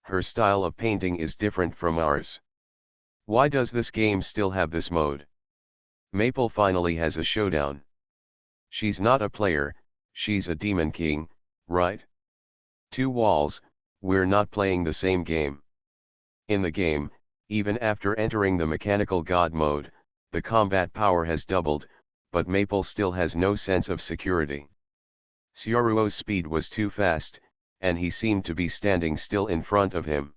Her style of painting is different from ours. Why does this game still have this mode? Maple finally has a showdown. She's not a player, she's a demon king, right? 2 walls, we're not playing the same game. In the game, even after entering the mechanical god mode, the combat power has doubled, but Maple still has no sense of security. Xiaoruo's speed was too fast, and he seemed to be standing still in front of him.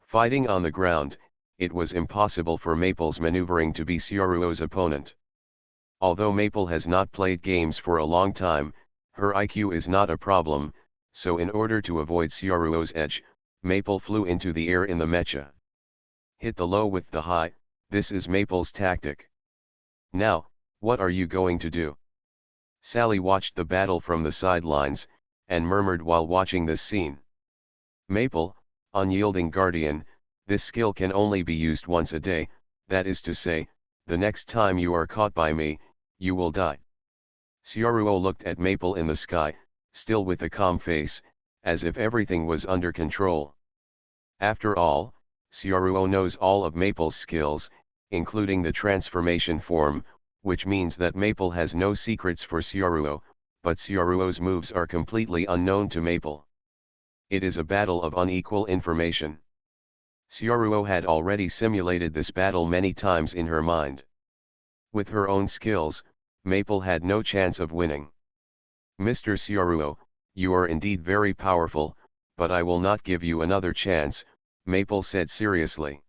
Fighting on the ground, it was impossible for Maple's maneuvering to be Xiaoruo's opponent. Although Maple has not played games for a long time, her IQ is not a problem, so in order to avoid Xiaoruo's edge, Maple flew into the air in the mecha. Hit the low with the high, this is Maple's tactic. Now, what are you going to do? Sally watched the battle from the sidelines, and murmured while watching this scene. Maple, unyielding guardian, this skill can only be used once a day, that is to say, the next time you are caught by me, you will die. Xiaoruo looked at Maple in the sky, still with a calm face, as if everything was under control. After all, Xiaoruo knows all of Maple's skills, including the transformation form, which means that Maple has no secrets for Xiaoruo, but Xiaoruo's moves are completely unknown to Maple. It is a battle of unequal information. Sioruo had already simulated this battle many times in her mind. With her own skills, Maple had no chance of winning. Mr. Sioruo, you are indeed very powerful, but I will not give you another chance, Maple said seriously.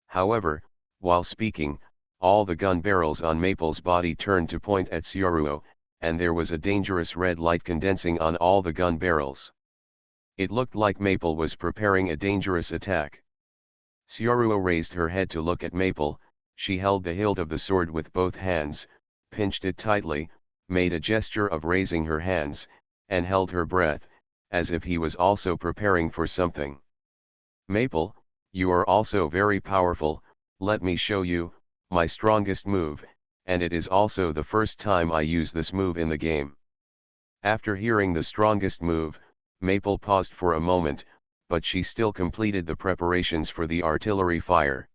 However, while speaking, all the gun barrels on Maple's body turned to point at Sioruo, and there was a dangerous red light condensing on all the gun barrels. It looked like Maple was preparing a dangerous attack. Sioruo raised her head to look at Maple. She held the hilt of the sword with both hands, pinched it tightly, made a gesture of raising her hands, and held her breath, as if he was also preparing for something. Maple, you are also very powerful, let me show you my strongest move, and it is also the first time I use this move in the game. After hearing the strongest move, Maple paused for a moment, but she still completed the preparations for the artillery fire.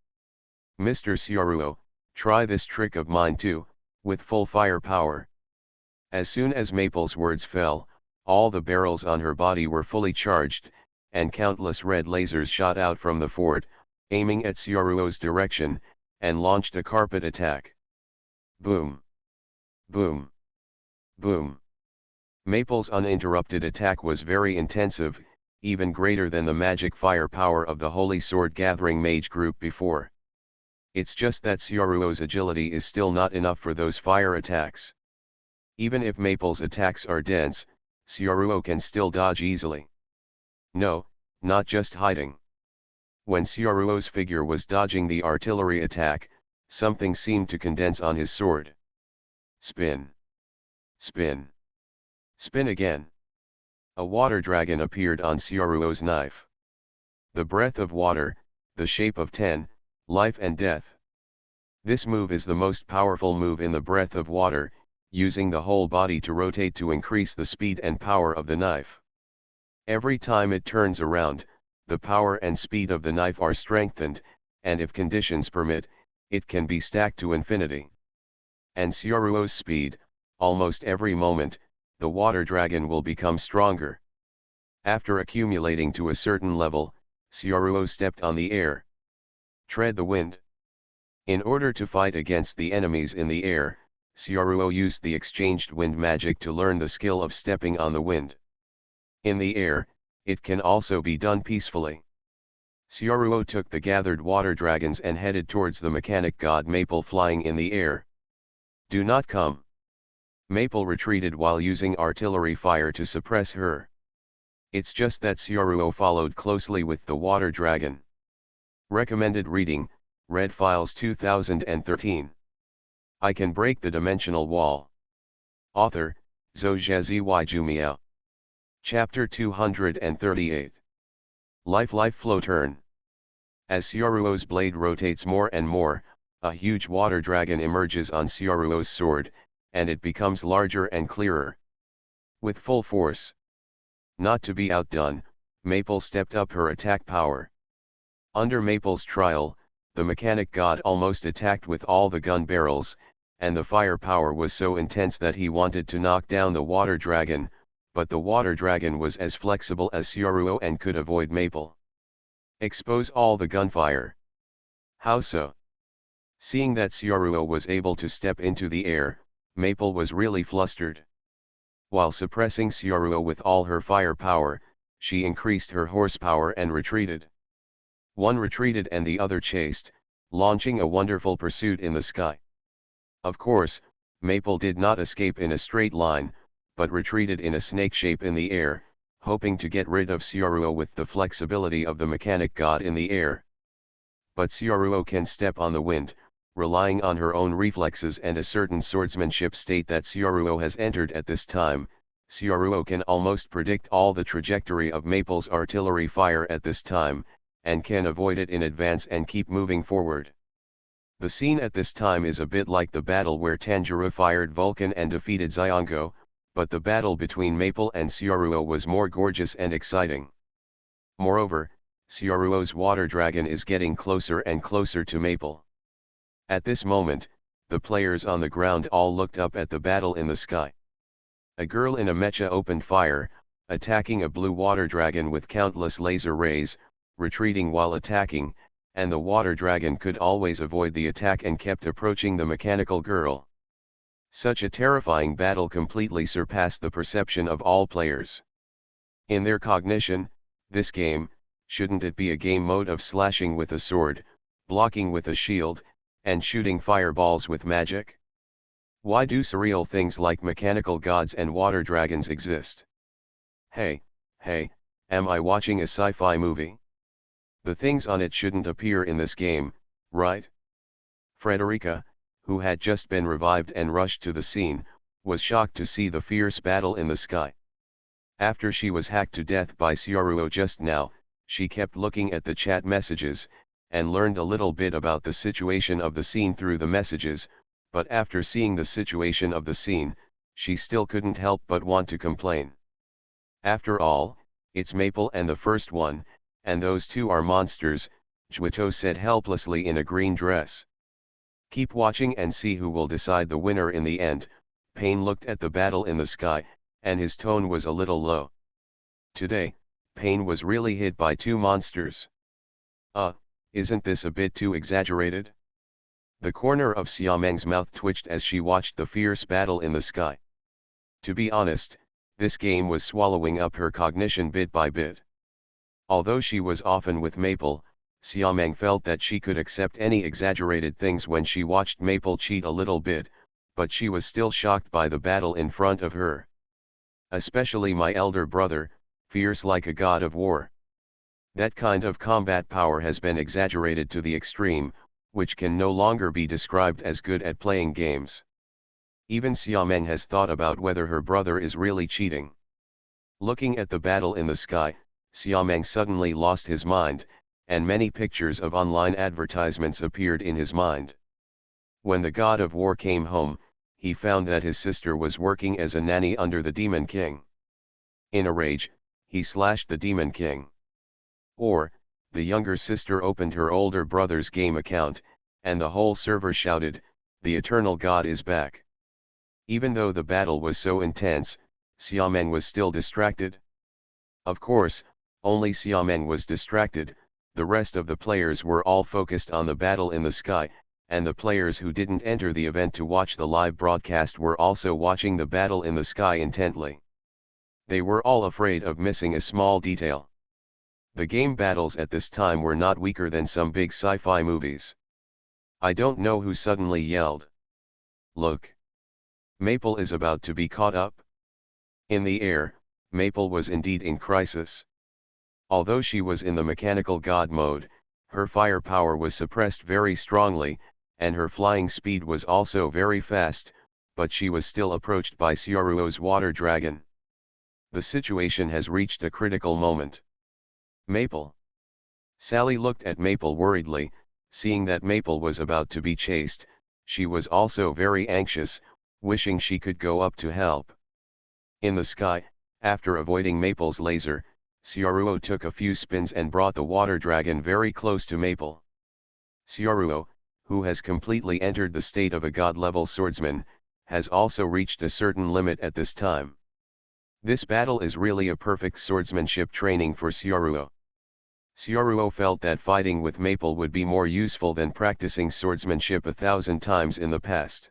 Mr. Sioruo, try this trick of mine too, with full firepower. As soon as Maple's words fell, all the barrels on her body were fully charged, and countless red lasers shot out from the fort, aiming at Sioruo's direction, and launched a carpet attack. Boom! Boom! Boom! Maple's uninterrupted attack was very intensive, even greater than the magic firepower of the Holy Sword Gathering Mage group before. It's just that Sioruo's agility is still not enough for those fire attacks. Even if Maple's attacks are dense, Sioruo can still dodge easily. No, not just hiding. When Sioruo's figure was dodging the artillery attack, something seemed to condense on his sword. Spin. Spin. Spin again. A water dragon appeared on Sioruo's knife. The breath of water, the shape of 10, life and death. This move is the most powerful move in the breath of water, using the whole body to rotate to increase the speed and power of the knife. Every time it turns around, the power and speed of the knife are strengthened, and if conditions permit, it can be stacked to infinity. And Sioruo's speed, almost every moment, the water dragon will become stronger. After accumulating to a certain level, Sioruo stepped on the air. Tread the wind. In order to fight against the enemies in the air, Sioruo used the exchanged wind magic to learn the skill of stepping on the wind. In the air, it can also be done peacefully. Sioruo took the gathered water dragons and headed towards the mechanic god Maple flying in the air. Do not come. Maple retreated while using artillery fire to suppress her. It's just that Sioruo followed closely with the water dragon. Recommended reading, Red Files 2013. I Can Break the Dimensional Wall. Author, Zhou Jumiao. Chapter 238. Life Flow Turn. As Sioruo's blade rotates more and more, a huge water dragon emerges on Sioruo's sword, and it becomes larger and clearer. With full force. Not to be outdone, Maple stepped up her attack power. Under Maple's trial, the mechanic god almost attacked with all the gun barrels, and the firepower was so intense that he wanted to knock down the water dragon, but the water dragon was as flexible as Sioruo and could avoid Maple. Expose all the gunfire. How so? Seeing that Sioruo was able to step into the air, Maple was really flustered. While suppressing Sioruo with all her firepower, she increased her horsepower and retreated. One retreated and the other chased, launching a wonderful pursuit in the sky. Of course, Maple did not escape in a straight line, but retreated in a snake shape in the air, hoping to get rid of Sioruo with the flexibility of the mechanic god in the air. But Sioruo can step on the wind, relying on her own reflexes and a certain swordsmanship state that Sioruo has entered at this time. Sioruo can almost predict all the trajectory of Maple's artillery fire at this time, and can avoid it in advance and keep moving forward. The scene at this time is a bit like the battle where Tanjiro fired Vulcan and defeated Ziongo, but the battle between Maple and Sioruo was more gorgeous and exciting. Moreover, Sioruo's water dragon is getting closer and closer to Maple. At this moment, the players on the ground all looked up at the battle in the sky. A girl in a mecha opened fire, attacking a blue water dragon with countless laser rays, retreating while attacking, and the water dragon could always avoid the attack and kept approaching the mechanical girl. Such a terrifying battle completely surpassed the perception of all players. In their cognition, this game, shouldn't it be a game mode of slashing with a sword, blocking with a shield, and shooting fireballs with magic? Why do surreal things like mechanical gods and water dragons exist? Hey, am I watching a sci-fi movie? The things on it shouldn't appear in this game, right? Frederica, who had just been revived and rushed to the scene, was shocked to see the fierce battle in the sky. After she was hacked to death by Syaruo just now, she kept looking at the chat messages, and learned a little bit about the situation of the scene through the messages, but after seeing the situation of the scene, she still couldn't help but want to complain. After all, it's Maple and the first one, and those two are monsters, Juito said helplessly in a green dress. Keep watching and see who will decide the winner in the end. Pain looked at the battle in the sky, and his tone was a little low. Today, Pain was really hit by two monsters. Isn't this a bit too exaggerated? The corner of Xiameng's mouth twitched as she watched the fierce battle in the sky. To be honest, this game was swallowing up her cognition bit by bit. Although she was often with Maple, Xiameng felt that she could accept any exaggerated things when she watched Maple cheat a little bit, but she was still shocked by the battle in front of her. Especially my elder brother, fierce like a god of war. That kind of combat power has been exaggerated to the extreme, which can no longer be described as good at playing games. Even Xiameng has thought about whether her brother is really cheating. Looking at the battle in the sky, Xiameng suddenly lost his mind, and many pictures of online advertisements appeared in his mind. When the god of war came home, he found that his sister was working as a nanny under the Demon King. In a rage, he slashed the Demon King. Or, the younger sister opened her older brother's game account, and the whole server shouted, "The Eternal God is back." Even though the battle was so intense, Xiameng was still distracted. Of course, only Xiameng was distracted, the rest of the players were all focused on the battle in the sky, and the players who didn't enter the event to watch the live broadcast were also watching the battle in the sky intently. They were all afraid of missing a small detail. The game battles at this time were not weaker than some big sci-fi movies. I don't know who suddenly yelled. "Look! Maple is about to be caught up." In the air, Maple was indeed in crisis. Although she was in the mechanical god mode, her firepower was suppressed very strongly, and her flying speed was also very fast, but she was still approached by Syaruo's water dragon. The situation has reached a critical moment. Maple. Sally looked at Maple worriedly, seeing that Maple was about to be chased. She was also very anxious, wishing she could go up to help. In the sky, after avoiding Maple's laser, Syaruo took a few spins and brought the water dragon very close to Maple. Syaruo, who has completely entered the state of a god-level swordsman, has also reached a certain limit at this time. This battle is really a perfect swordsmanship training for Syaruo. Syaruo felt that fighting with Maple would be more useful than practicing swordsmanship 1,000 times in the past.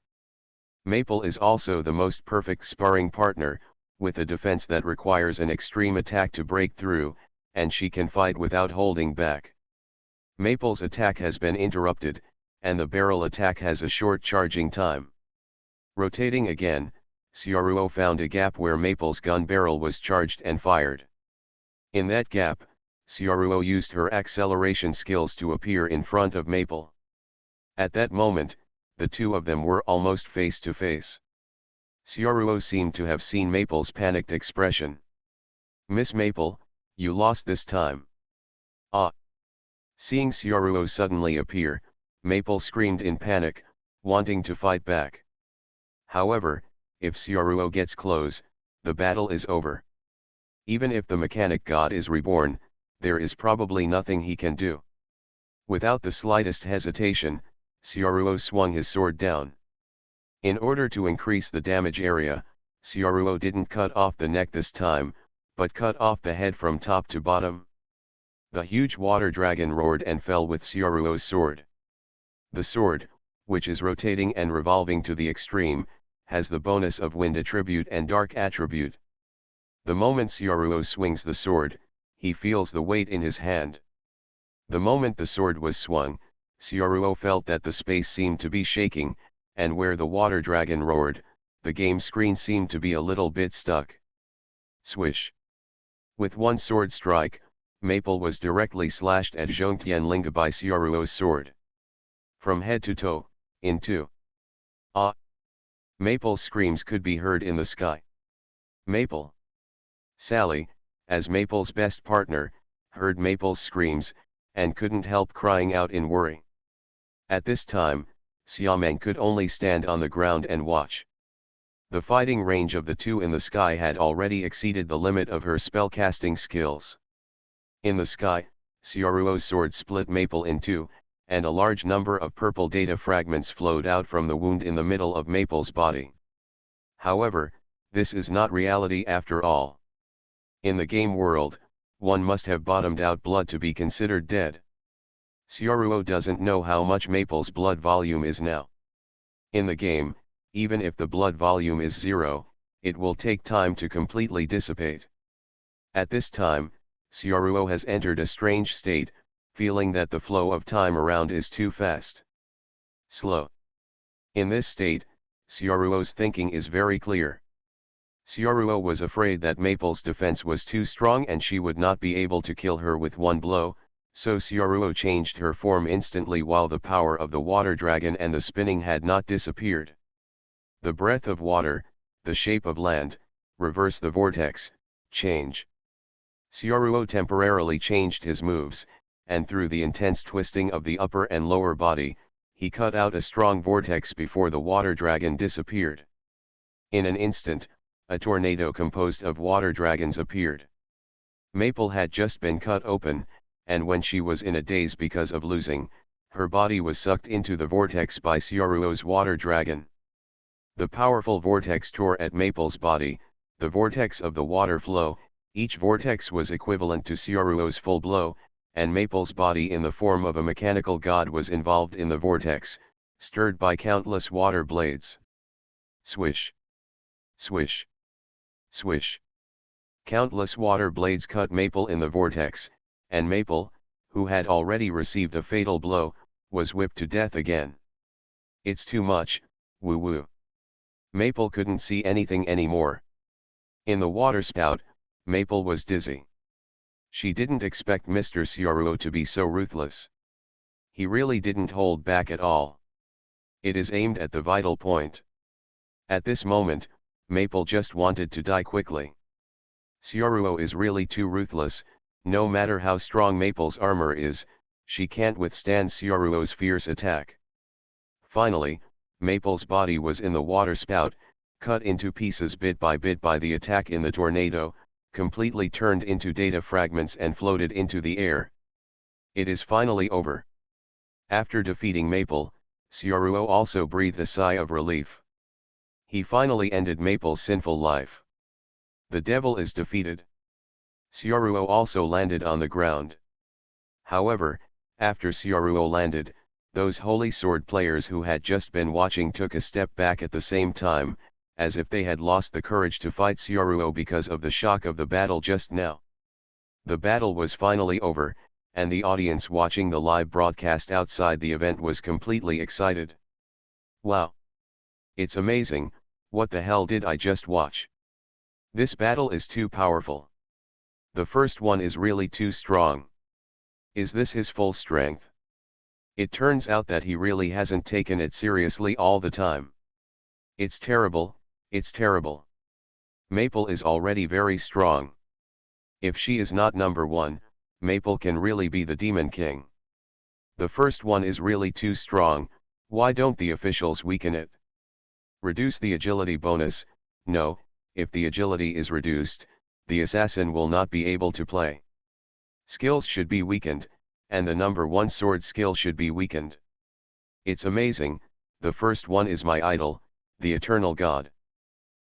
Maple is also the most perfect sparring partner, with a defense that requires an extreme attack to break through, and she can fight without holding back. Maple's attack has been interrupted, and the barrel attack has a short charging time. Rotating again, Syaruo found a gap where Maple's gun barrel was charged and fired. In that gap, Syaruo used her acceleration skills to appear in front of Maple. At that moment, the two of them were almost face to face. Syaruo seemed to have seen Maple's panicked expression. "Miss Maple, you lost this time." "Ah!" Seeing Syaruo suddenly appear, Maple screamed in panic, wanting to fight back. However, if Syaruo gets close, the battle is over. Even if the mechanic god is reborn, there is probably nothing he can do. Without the slightest hesitation, Syaruo swung his sword down. In order to increase the damage area, Syaruo didn't cut off the neck this time, but cut off the head from top to bottom. The huge water dragon roared and fell with Sioruo's sword. The sword, which is rotating and revolving to the extreme, has the bonus of wind attribute and dark attribute. The moment Sioruo swings the sword, he feels the weight in his hand. The moment the sword was swung, Sioruo felt that the space seemed to be shaking, and where the water dragon roared, the game screen seemed to be a little bit stuck. Swish. With one sword strike, Maple was directly slashed at Zhongtianlinga by Sioruo's sword. From head to toe, in two. Ah! Maple's screams could be heard in the sky. Maple. Sally, as Maple's best partner, heard Maple's screams, and couldn't help crying out in worry. At this time, Xiaomeng could only stand on the ground and watch. The fighting range of the two in the sky had already exceeded the limit of her spellcasting skills. In the sky, Sioruo's sword split Maple in two, and a large number of purple data fragments flowed out from the wound in the middle of Maple's body. However, this is not reality after all. In the game world, one must have bottomed out blood to be considered dead. Sioruo doesn't know how much Maple's blood volume is now. In the game, even if the blood volume is 0, it will take time to completely dissipate. At this time, Sioruo has entered a strange state, feeling that the flow of time around is too fast. Slow. In this state, Sioruo's thinking is very clear. Sioruo was afraid that Maple's defense was too strong and she would not be able to kill her with one blow, so Sioruo changed her form instantly while the power of the water dragon and the spinning had not disappeared. The breath of water, the shape of land, reverse the vortex, change. Sioruo temporarily changed his moves, and through the intense twisting of the upper and lower body, he cut out a strong vortex before the water dragon disappeared. In an instant, a tornado composed of water dragons appeared. Maple had just been cut open, and when she was in a daze because of losing, her body was sucked into the vortex by Sioruo's water dragon. The powerful vortex tore at Maple's body, the vortex of the water flow. Each vortex was equivalent to Sioruo's full blow, and Maple's body in the form of a mechanical god was involved in the vortex, stirred by countless water blades. Swish. Swish. Swish. Countless water blades cut Maple in the vortex, and Maple, who had already received a fatal blow, was whipped to death again. It's too much, woo-woo. Maple couldn't see anything anymore. In the waterspout, Maple was dizzy. She didn't expect Mr. Sioruo to be so ruthless. He really didn't hold back at all. It is aimed at the vital point. At this moment, Maple just wanted to die quickly. Sioruo is really too ruthless. No matter how strong Maple's armor is, she can't withstand Sioruo's fierce attack. Finally, Maple's body was in the waterspout, cut into pieces bit by the attack in the tornado, completely turned into data fragments and floated into the air. It is finally over. After defeating Maple, Sioruo also breathed a sigh of relief. He finally ended Maple's sinful life. The devil is defeated. Sioruo also landed on the ground. However, after Sioruo landed, those holy sword players who had just been watching took a step back at the same time, as if they had lost the courage to fight Sioruo because of the shock of the battle just now. The battle was finally over, and the audience watching the live broadcast outside the event was completely excited. Wow! It's amazing, what the hell did I just watch? This battle is too powerful. The first one is really too strong. Is this his full strength? It turns out that he really hasn't taken it seriously all the time. It's terrible, it's terrible. Maple is already very strong. If she is not number 1, Maple can really be the Demon King. The first one is really too strong, why don't the officials weaken it? Reduce the agility bonus. No, if the agility is reduced, the assassin will not be able to play. Skills should be weakened, and the number 1 sword skill should be weakened. It's amazing, the first one is my idol, the eternal god.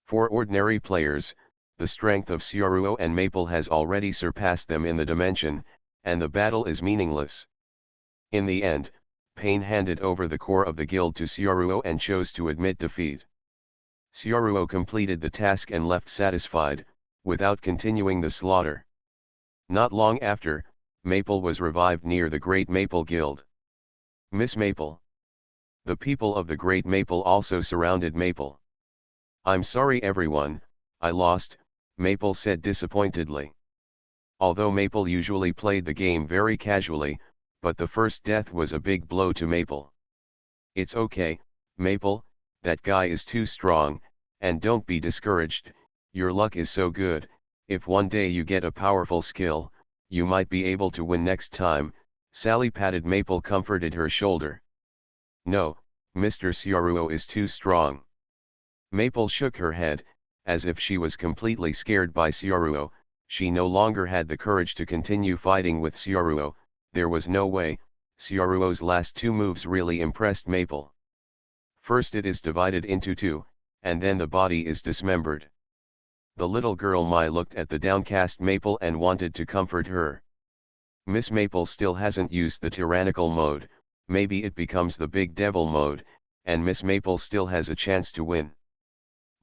For ordinary players, the strength of Sioruo and Maple has already surpassed them in the dimension, and the battle is meaningless. In the end, Pain handed over the core of the guild to Sioruo and chose to admit defeat. Sioruo completed the task and left satisfied, without continuing the slaughter. Not long after, Maple was revived near the Great Maple Guild. Miss Maple. The people of the Great Maple also surrounded Maple. "I'm sorry everyone, I lost," Maple said disappointedly. Although Maple usually played the game very casually, but the first death was a big blow to Maple. "It's okay, Maple, that guy is too strong, and don't be discouraged, your luck is so good, if one day you get a powerful skill, you might be able to win next time." Sally patted Maple, comforted her shoulder. "No, Mr. Sioruo is too strong." Maple shook her head, as if she was completely scared by Sioruo. She no longer had the courage to continue fighting with Sioruo. There was no way. Sioruo's last two moves really impressed Maple. First it is divided into two, and then the body is dismembered. The little girl Mai looked at the downcast Maple and wanted to comfort her. Miss Maple still hasn't used the tyrannical mode, maybe it becomes the big devil mode, and Miss Maple still has a chance to win.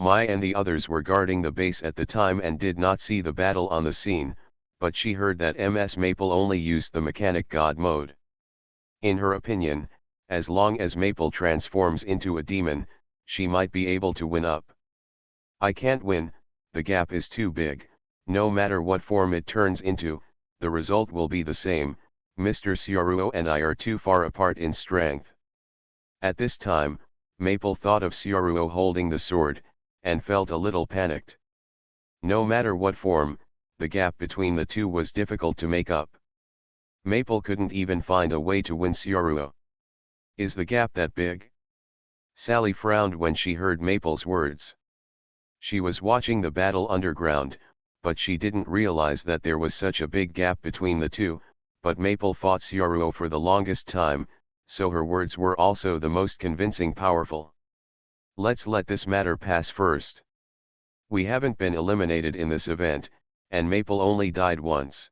Mai and the others were guarding the base at the time and did not see the battle on the scene, but she heard that Ms. Maple only used the mechanic god mode. In her opinion, as long as Maple transforms into a demon, she might be able to win up. "I can't win, the gap is too big, no matter what form it turns into, the result will be the same, Mr. Sioruo and I are too far apart in strength." At this time, Maple thought of Sioruo holding the sword, and felt a little panicked. No matter what form, the gap between the two was difficult to make up. Maple couldn't even find a way to win Sioruo. "Is the gap that big?" Sally frowned when she heard Maple's words. She was watching the battle underground, but she didn't realize that there was such a big gap between the two, but Maple fought Sioruo for the longest time, so her words were also the most convincing powerful. "Let's let this matter pass first. We haven't been eliminated in this event, and Maple only died once.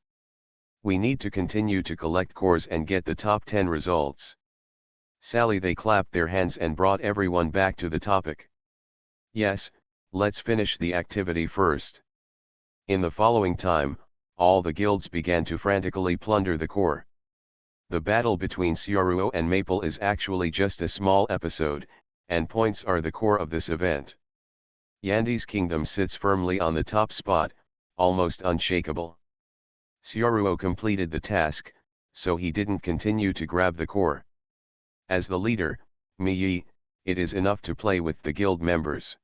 We need to continue to collect cores and get the top 10 results." Sally they clapped their hands and brought everyone back to the topic. "Yes, let's finish the activity first." In the following time, all the guilds began to frantically plunder the core. The battle between Sioruo and Maple is actually just a small episode, and points are the core of this event. Yandi's kingdom sits firmly on the top spot, almost unshakable. Sioruo completed the task, so he didn't continue to grab the core. As the leader, Miyi, it is enough to play with the guild members.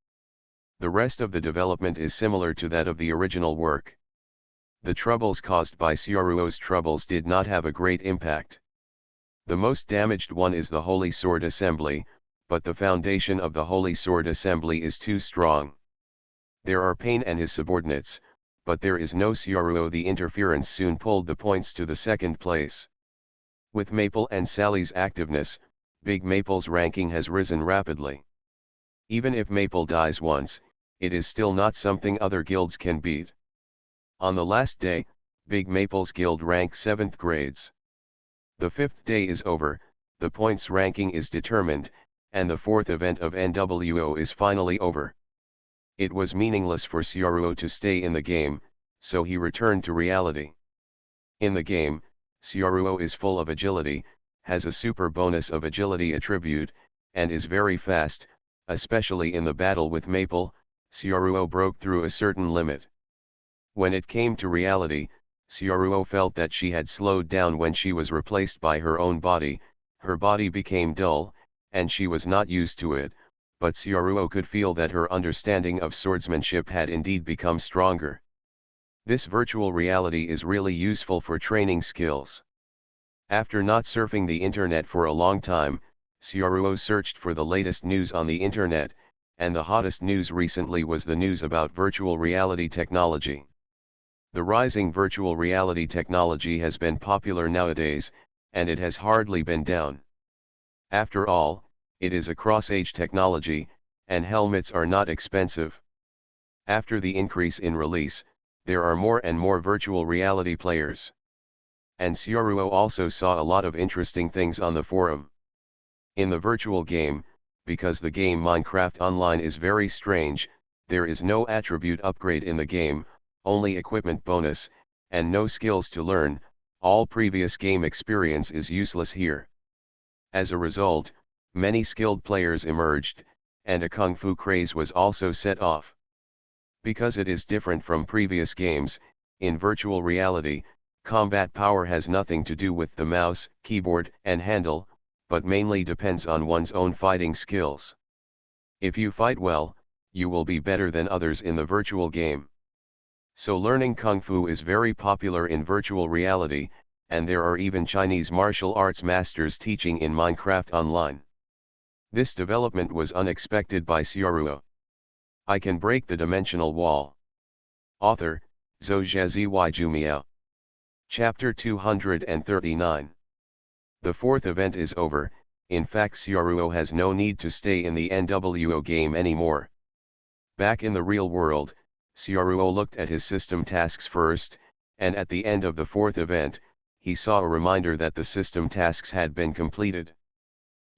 The rest of the development is similar to that of the original work. The troubles caused by Sioruo's troubles did not have a great impact. The most damaged one is the Holy Sword Assembly, but the foundation of the Holy Sword Assembly is too strong. There are Pain and his subordinates, but there is no Sioruo. The interference soon pulled the points to the second place. With Maple and Sally's activeness, Big Maple's ranking has risen rapidly. Even if Maple dies once, it is still not something other guilds can beat. On the last day, Big Maple's guild rank 7th grades. The 5th day is over, the points ranking is determined, and the 4th event of NWO is finally over. It was meaningless for Sioruo to stay in the game, so he returned to reality. In the game, Sioruo is full of agility, has a super bonus of agility attribute, and is very fast, especially in the battle with Maple. Sioruo broke through a certain limit. When it came to reality, Sioruo felt that she had slowed down when she was replaced by her own body. Her body became dull, and she was not used to it, but Sioruo could feel that her understanding of swordsmanship had indeed become stronger. This virtual reality is really useful for training skills. After not surfing the internet for a long time, Sioruo searched for the latest news on the internet, and the hottest news recently was the news about virtual reality technology. The rising virtual reality technology has been popular nowadays, and it has hardly been down. After all, it is a cross-age technology, and helmets are not expensive. After the increase in release, there are more and more virtual reality players. And Sioruo also saw a lot of interesting things on the forum. In the virtual game, because the game Minecraft Online is very strange, there is no attribute upgrade in the game, only equipment bonus, and no skills to learn. All previous game experience is useless here. As a result, many skilled players emerged, and a kung fu craze was also set off. Because it is different from previous games, in virtual reality, combat power has nothing to do with the mouse, keyboard, and handle, but mainly depends on one's own fighting skills. If you fight well, you will be better than others in the virtual game. So learning Kung Fu is very popular in virtual reality, and there are even Chinese martial arts masters teaching in Minecraft Online. This development was unexpected by Sioruo. I can break the dimensional wall. Author, Zhou Zhazi Jumiao. Chapter 239. The fourth event is over. In fact, Sioruo has no need to stay in the NWO game anymore. Back in the real world, Sioruo looked at his system tasks first, and at the end of the fourth event, he saw a reminder that the system tasks had been completed.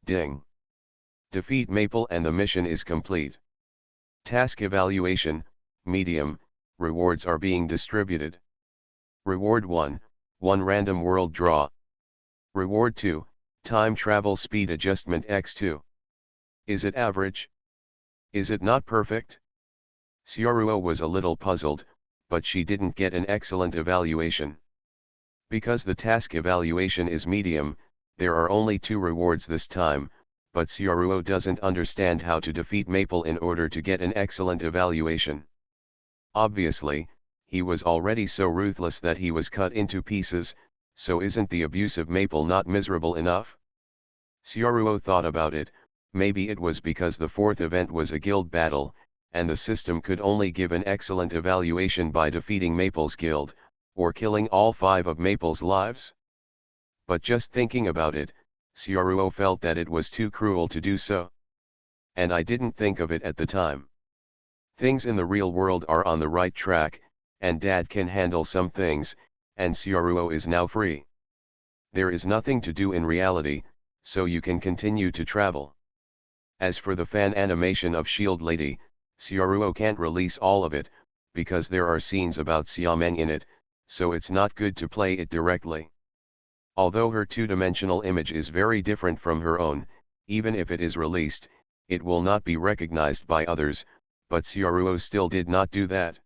Ding! Defeat Maple and the mission is complete. Task evaluation, medium, rewards are being distributed. Reward 1, 1 random world draw. Reward 2, time travel speed adjustment x2. Is it average? Is it not perfect? Sioruo was a little puzzled, but she didn't get an excellent evaluation. Because the task evaluation is medium, there are only 2 rewards this time, but Sioruo doesn't understand how to defeat Maple in order to get an excellent evaluation. Obviously, he was already so ruthless that he was cut into pieces, so isn't the abuse of Maple not miserable enough? Sioruo thought about it. Maybe it was because the fourth event was a guild battle, and the system could only give an excellent evaluation by defeating Maple's guild, or killing all 5 of Maple's lives. But just thinking about it, Sioruo felt that it was too cruel to do so. And I didn't think of it at the time. Things in the real world are on the right track, and Dad can handle some things, and Sioruo is now free. There is nothing to do in reality, so you can continue to travel. As for the fan animation of Shield Lady, Sioruo can't release all of it, because there are scenes about Xiameng in it, so it's not good to play it directly. Although her two-dimensional image is very different from her own, even if it is released, it will not be recognized by others, but Sioruo still did not do that.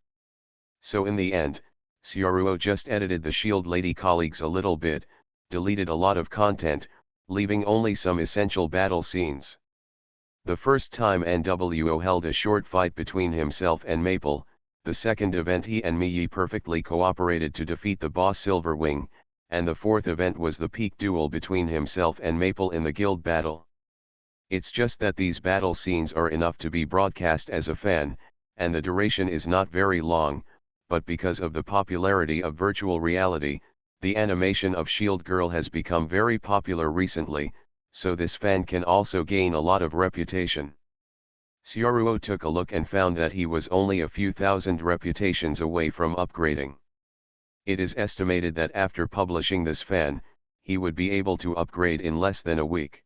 So in the end, Sioruo just edited the Shield Lady colleagues a little bit, deleted a lot of content, leaving only some essential battle scenes. The first time NWO held a short fight between himself and Maple, the second event he and Miyi perfectly cooperated to defeat the boss Silverwing, and the fourth event was the peak duel between himself and Maple in the guild battle. It's just that these battle scenes are enough to be broadcast as a fan, and the duration is not very long, but because of the popularity of virtual reality, the animation of Shield Girl has become very popular recently, so this fan can also gain a lot of reputation. Sioruo took a look and found that he was only a few thousand reputations away from upgrading. It is estimated that after publishing this fan, he would be able to upgrade in less than a week.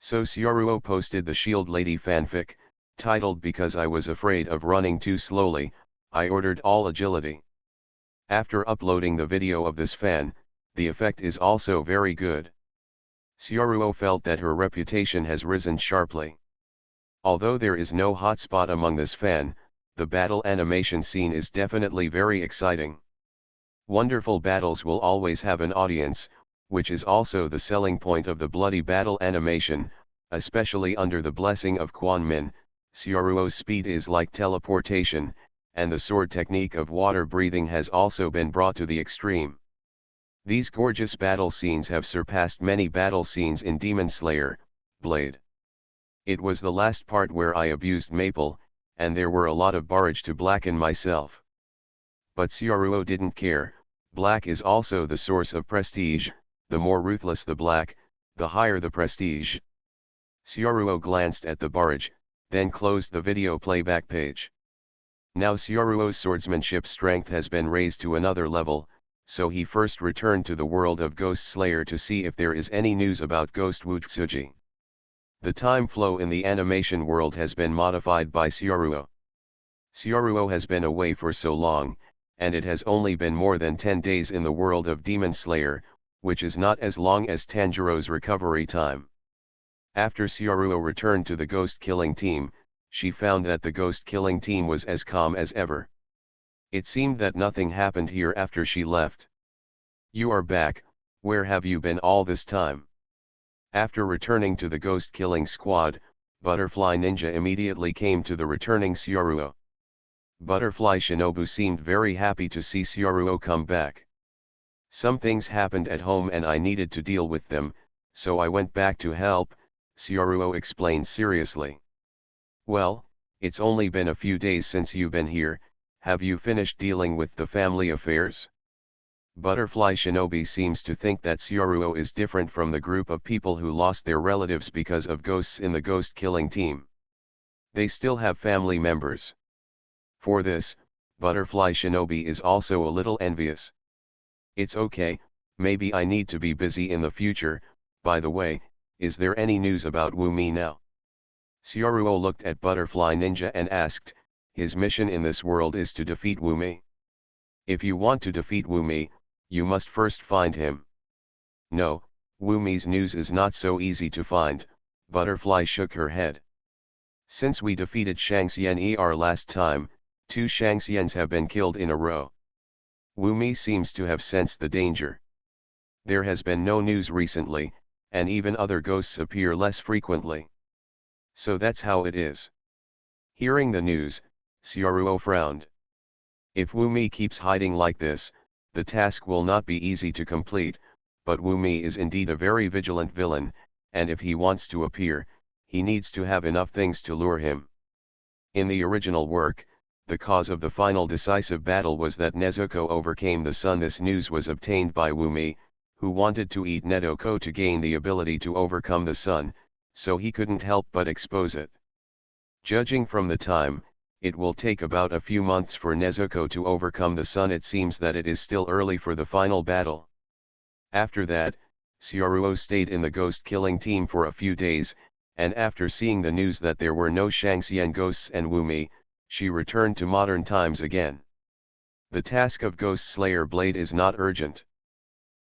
So Sioruo posted the Shield Lady fanfic, titled "Because I was afraid of running too slowly, I ordered all agility." After uploading the video of this fan, the effect is also very good. Sioruo felt that her reputation has risen sharply. Although there is no hotspot among this fan, the battle animation scene is definitely very exciting. Wonderful battles will always have an audience, which is also the selling point of the bloody battle animation, especially under the blessing of Quan Min. Sioruo's speed is like teleportation, and the sword technique of water breathing has also been brought to the extreme. These gorgeous battle scenes have surpassed many battle scenes in Demon Slayer, Blade. It was the last part where I abused Maple, and there were a lot of barrage to blacken myself. But Sioruo didn't care. Black is also the source of prestige, the more ruthless the black, the higher the prestige. Sioruo glanced at the barrage, then closed the video playback page. Now Syaruo's swordsmanship strength has been raised to another level, so he first returned to the world of Ghost Slayer to see if there is any news about Ghost Wutsuji. The time flow in the animation world has been modified by Syaruo. Syaruo has been away for so long, and it has only been more than 10 days in the world of Demon Slayer, which is not as long as Tanjiro's recovery time. After Syaruo returned to the ghost killing team, she found that the ghost killing team was as calm as ever. It seemed that nothing happened here after she left. "You are back, where have you been all this time?" After returning to the ghost killing squad, Butterfly Ninja immediately came to the returning Syaruo. Butterfly Shinobu seemed very happy to see Syaruo come back. "Some things happened at home and I needed to deal with them, so I went back to help," Syaruo explained seriously. "Well, it's only been a few days since you've been here, have you finished dealing with the family affairs?" Butterfly Shinobi seems to think that Syaruo is different from the group of people who lost their relatives because of ghosts in the ghost killing team. They still have family members. For this, Butterfly Shinobi is also a little envious. "It's okay, maybe I need to be busy in the future. By the way, is there any news about Wumi now?" Syaruo looked at Butterfly Ninja and asked, "His mission in this world is to defeat Wumi. If you want to defeat Wumi, you must first find him." "No, Wumi's news is not so easy to find," Butterfly shook her head. "Since we defeated Shangxian last time, 2 Shangxians have been killed in a row. Wumi seems to have sensed the danger. There has been no news recently, and even other ghosts appear less frequently. So that's how it is." Hearing the news, Syaruo frowned. If Wumi keeps hiding like this, the task will not be easy to complete, but Wumi is indeed a very vigilant villain, and if he wants to appear, he needs to have enough things to lure him. In the original work, the cause of the final decisive battle was that Nezuko overcame the sun. This news was obtained by Wumi, who wanted to eat Nezuko to gain the ability to overcome the sun, so he couldn't help but expose it. Judging from the time, it will take about a few months for Nezuko to overcome the sun. It seems that it is still early for the final battle. After that, Syaruo stayed in the ghost killing team for a few days, and after seeing the news that there were no Shangxian ghosts and Wumi, she returned to modern times again. The task of Ghost Slayer Blade is not urgent.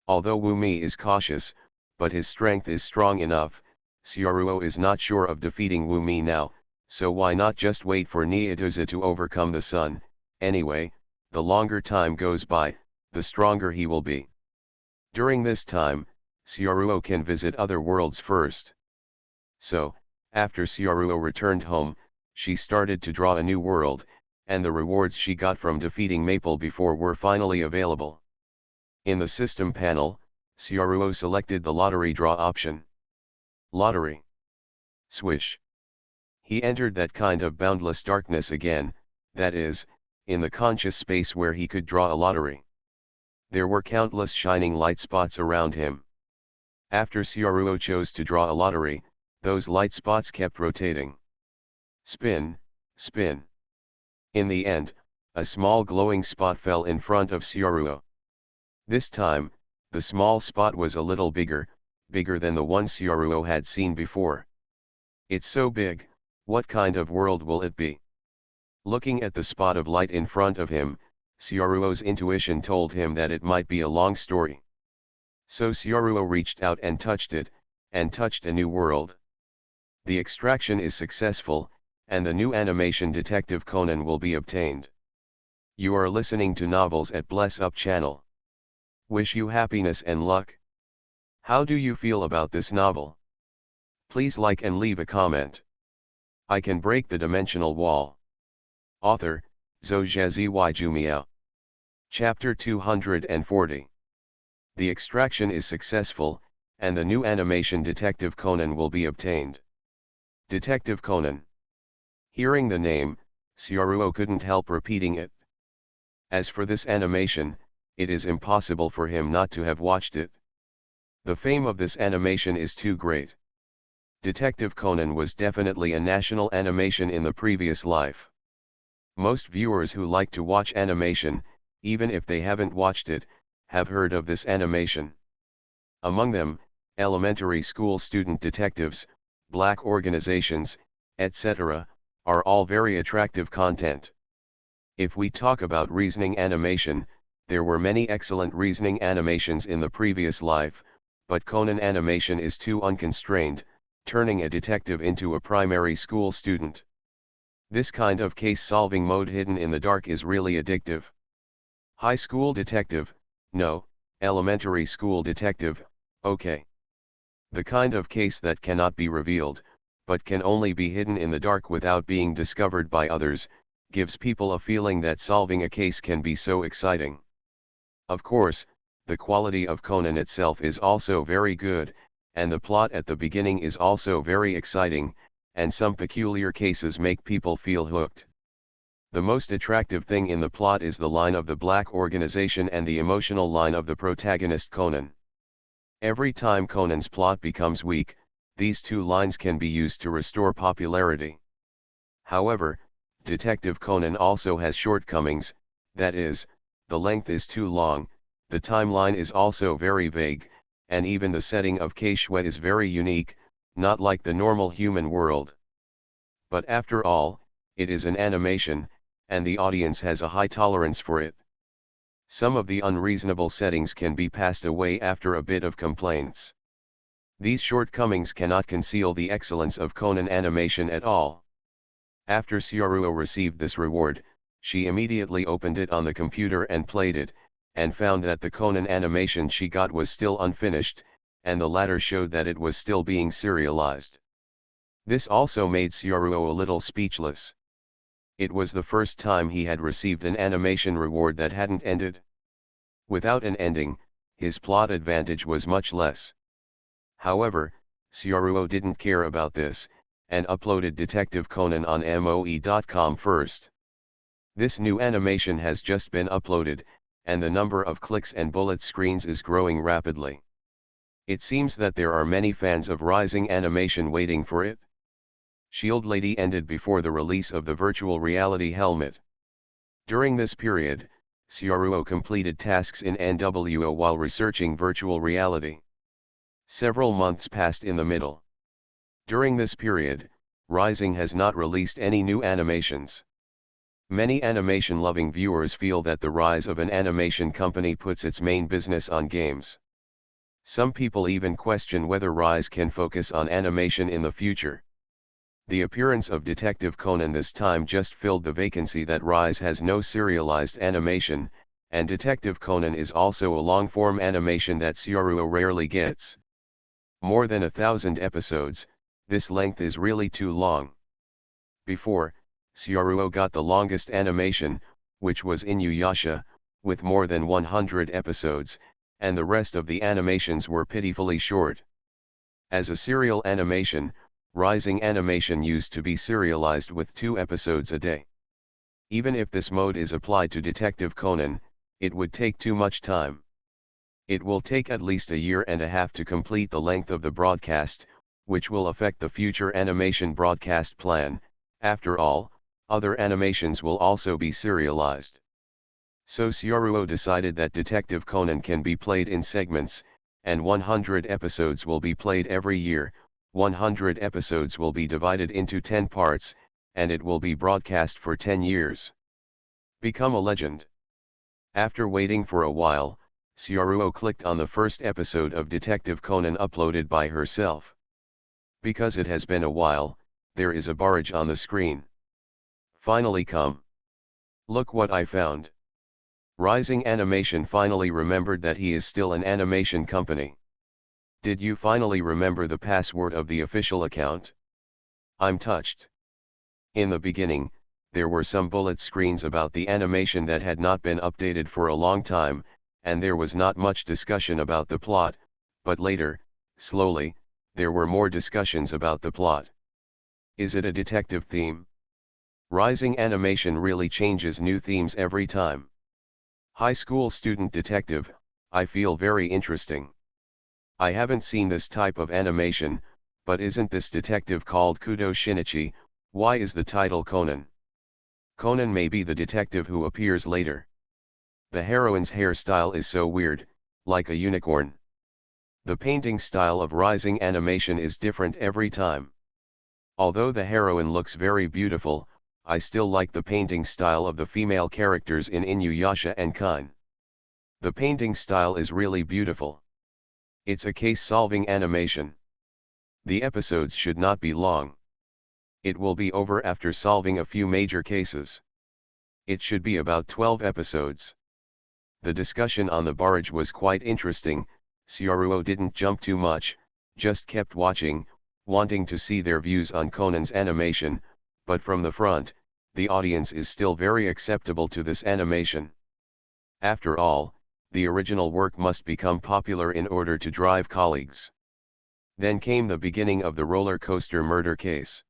Although Wumi is cautious, but his strength is strong enough, Syaruo is not sure of defeating Wumi now, so why not just wait for Niidoza to overcome the sun? Anyway, the longer time goes by, the stronger he will be. During this time, Syaruo can visit other worlds first. So, after Syaruo returned home, she started to draw a new world, and the rewards she got from defeating Maple before were finally available. In the system panel, Syaruo selected the lottery draw option. Lottery. Swish. He entered that kind of boundless darkness again, that is, in the conscious space where he could draw a lottery. There were countless shining light spots around him. After Syaruo chose to draw a lottery, those light spots kept rotating. Spin, spin. In the end, a small glowing spot fell in front of Syaruo. This time, the small spot was a little bigger than the one Syaruo had seen before. "It's so big, what kind of world will it be?" Looking at the spot of light in front of him, Syaruo's intuition told him that it might be a long story. So Syaruo reached out and touched it, and touched a new world. The extraction is successful, and the new animation Detective Conan will be obtained. You are listening to Novels at Bless Up channel. Wish you happiness and luck. How do you feel about this novel? Please like and leave a comment. I can break the dimensional wall. Author, Zhou Jumiao. Chapter 240. The extraction is successful, and the new animation Detective Conan will be obtained. Detective Conan. Hearing the name, Syaruo couldn't help repeating it. As for this animation, it is impossible for him not to have watched it. The fame of this animation is too great. Detective Conan was definitely a national animation in the previous life. Most viewers who like to watch animation, even if they haven't watched it, have heard of this animation. Among them, elementary school student detectives, black organizations, etc., are all very attractive content. If we talk about reasoning animation, there were many excellent reasoning animations in the previous life, but Conan animation is too unconstrained, turning a detective into a primary school student. This kind of case-solving mode hidden in the dark is really addictive. High school detective, no, elementary school detective, okay. The kind of case that cannot be revealed, but can only be hidden in the dark without being discovered by others, gives people a feeling that solving a case can be so exciting. Of course, the quality of Conan itself is also very good, and the plot at the beginning is also very exciting, and some peculiar cases make people feel hooked. The most attractive thing in the plot is the line of the black organization and the emotional line of the protagonist Conan. Every time Conan's plot becomes weak, these two lines can be used to restore popularity. However, Detective Conan also has shortcomings, that is, the length is too long, the timeline is also very vague, and even the setting of Keshwa is very unique, not like the normal human world. But after all, it is an animation, and the audience has a high tolerance for it. Some of the unreasonable settings can be passed away after a bit of complaints. These shortcomings cannot conceal the excellence of Conan animation at all. After Syaruo received this reward, she immediately opened it on the computer and played it, and found that the Conan animation she got was still unfinished, and the latter showed that it was still being serialized. This also made Syaruo a little speechless. It was the first time he had received an animation reward that hadn't ended. Without an ending, his plot advantage was much less. However, Syaruo didn't care about this, and uploaded Detective Conan on moe.com first. This new animation has just been uploaded, and the number of clicks and bullet screens is growing rapidly. It seems that there are many fans of Rising animation waiting for it. Shield Lady ended before the release of the virtual reality helmet. During this period, Syaruo completed tasks in NWO while researching virtual reality. Several months passed in the middle. During this period, Rising has not released any new animations. Many animation-loving viewers feel that the rise of an animation company puts its main business on games. Some people even question whether Rise can focus on animation in the future. The appearance of Detective Conan this time just filled the vacancy that Rise has no serialized animation, and Detective Conan is also a long-form animation that Syaruo rarely gets. More than 1,000 episodes, this length is really too long. Before, Syaruo got the longest animation, which was Inuyasha, with more than 100 episodes, and the rest of the animations were pitifully short. As a serial animation, Rising animation used to be serialized with 2 episodes a day. Even if this mode is applied to Detective Conan, it would take too much time. It will take at least a year and a half to complete the length of the broadcast, which will affect the future animation broadcast plan. After all, other animations will also be serialized. So Syaruo decided that Detective Conan can be played in segments, and 100 episodes will be played every year. 100 episodes will be divided into 10 parts, and it will be broadcast for 10 years. Become a legend. After waiting for a while, Syaruo clicked on the first episode of Detective Conan uploaded by herself. Because it has been a while, there is a barrage on the screen. Finally come. Look what I found. Rising Animation finally remembered that he is still an animation company. Did you finally remember the password of the official account? I'm touched. In the beginning, there were some bullet screens about the animation that had not been updated for a long time, and there was not much discussion about the plot, but later, slowly, there were more discussions about the plot. Is it a detective theme? Rising Animation really changes new themes every time. High school student detective, I feel very interesting. I haven't seen this type of animation, but isn't this detective called Kudo Shinichi? Why is the title Conan? Conan may be the detective who appears later. The heroine's hairstyle is so weird, like a unicorn. The painting style of rising animation is different every time. Although the heroine looks very beautiful, I still like the painting style of the female characters in Inuyasha and Kine. The painting style is really beautiful. It's a case-solving animation. The episodes should not be long. It will be over after solving a few major cases. It should be about 12 episodes. The discussion on the barrage was quite interesting. Syaruo didn't jump too much, just kept watching, wanting to see their views on Conan's animation, but from the front, the audience is still very acceptable to this animation. After all, the original work must become popular in order to drive colleagues. Then came the beginning of the roller coaster murder case.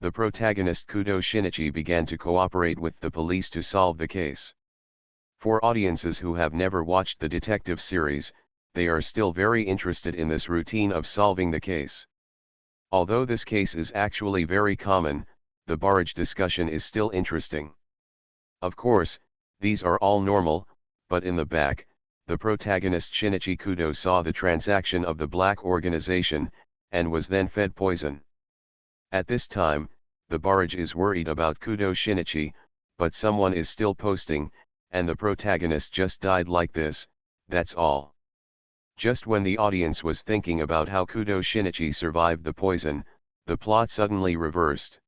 The protagonist Kudo Shinichi began to cooperate with the police to solve the case. For audiences who have never watched the detective series, they are still very interested in this routine of solving the case. Although this case is actually very common, the barrage discussion is still interesting. Of course, these are all normal, but in the back, the protagonist Shinichi Kudo saw the transaction of the black organization, and was then fed poison. At this time, the barrage is worried about Kudo Shinichi, but someone is still posting, and the protagonist just died like this, that's all. Just when the audience was thinking about how Kudo Shinichi survived the poison, the plot suddenly reversed.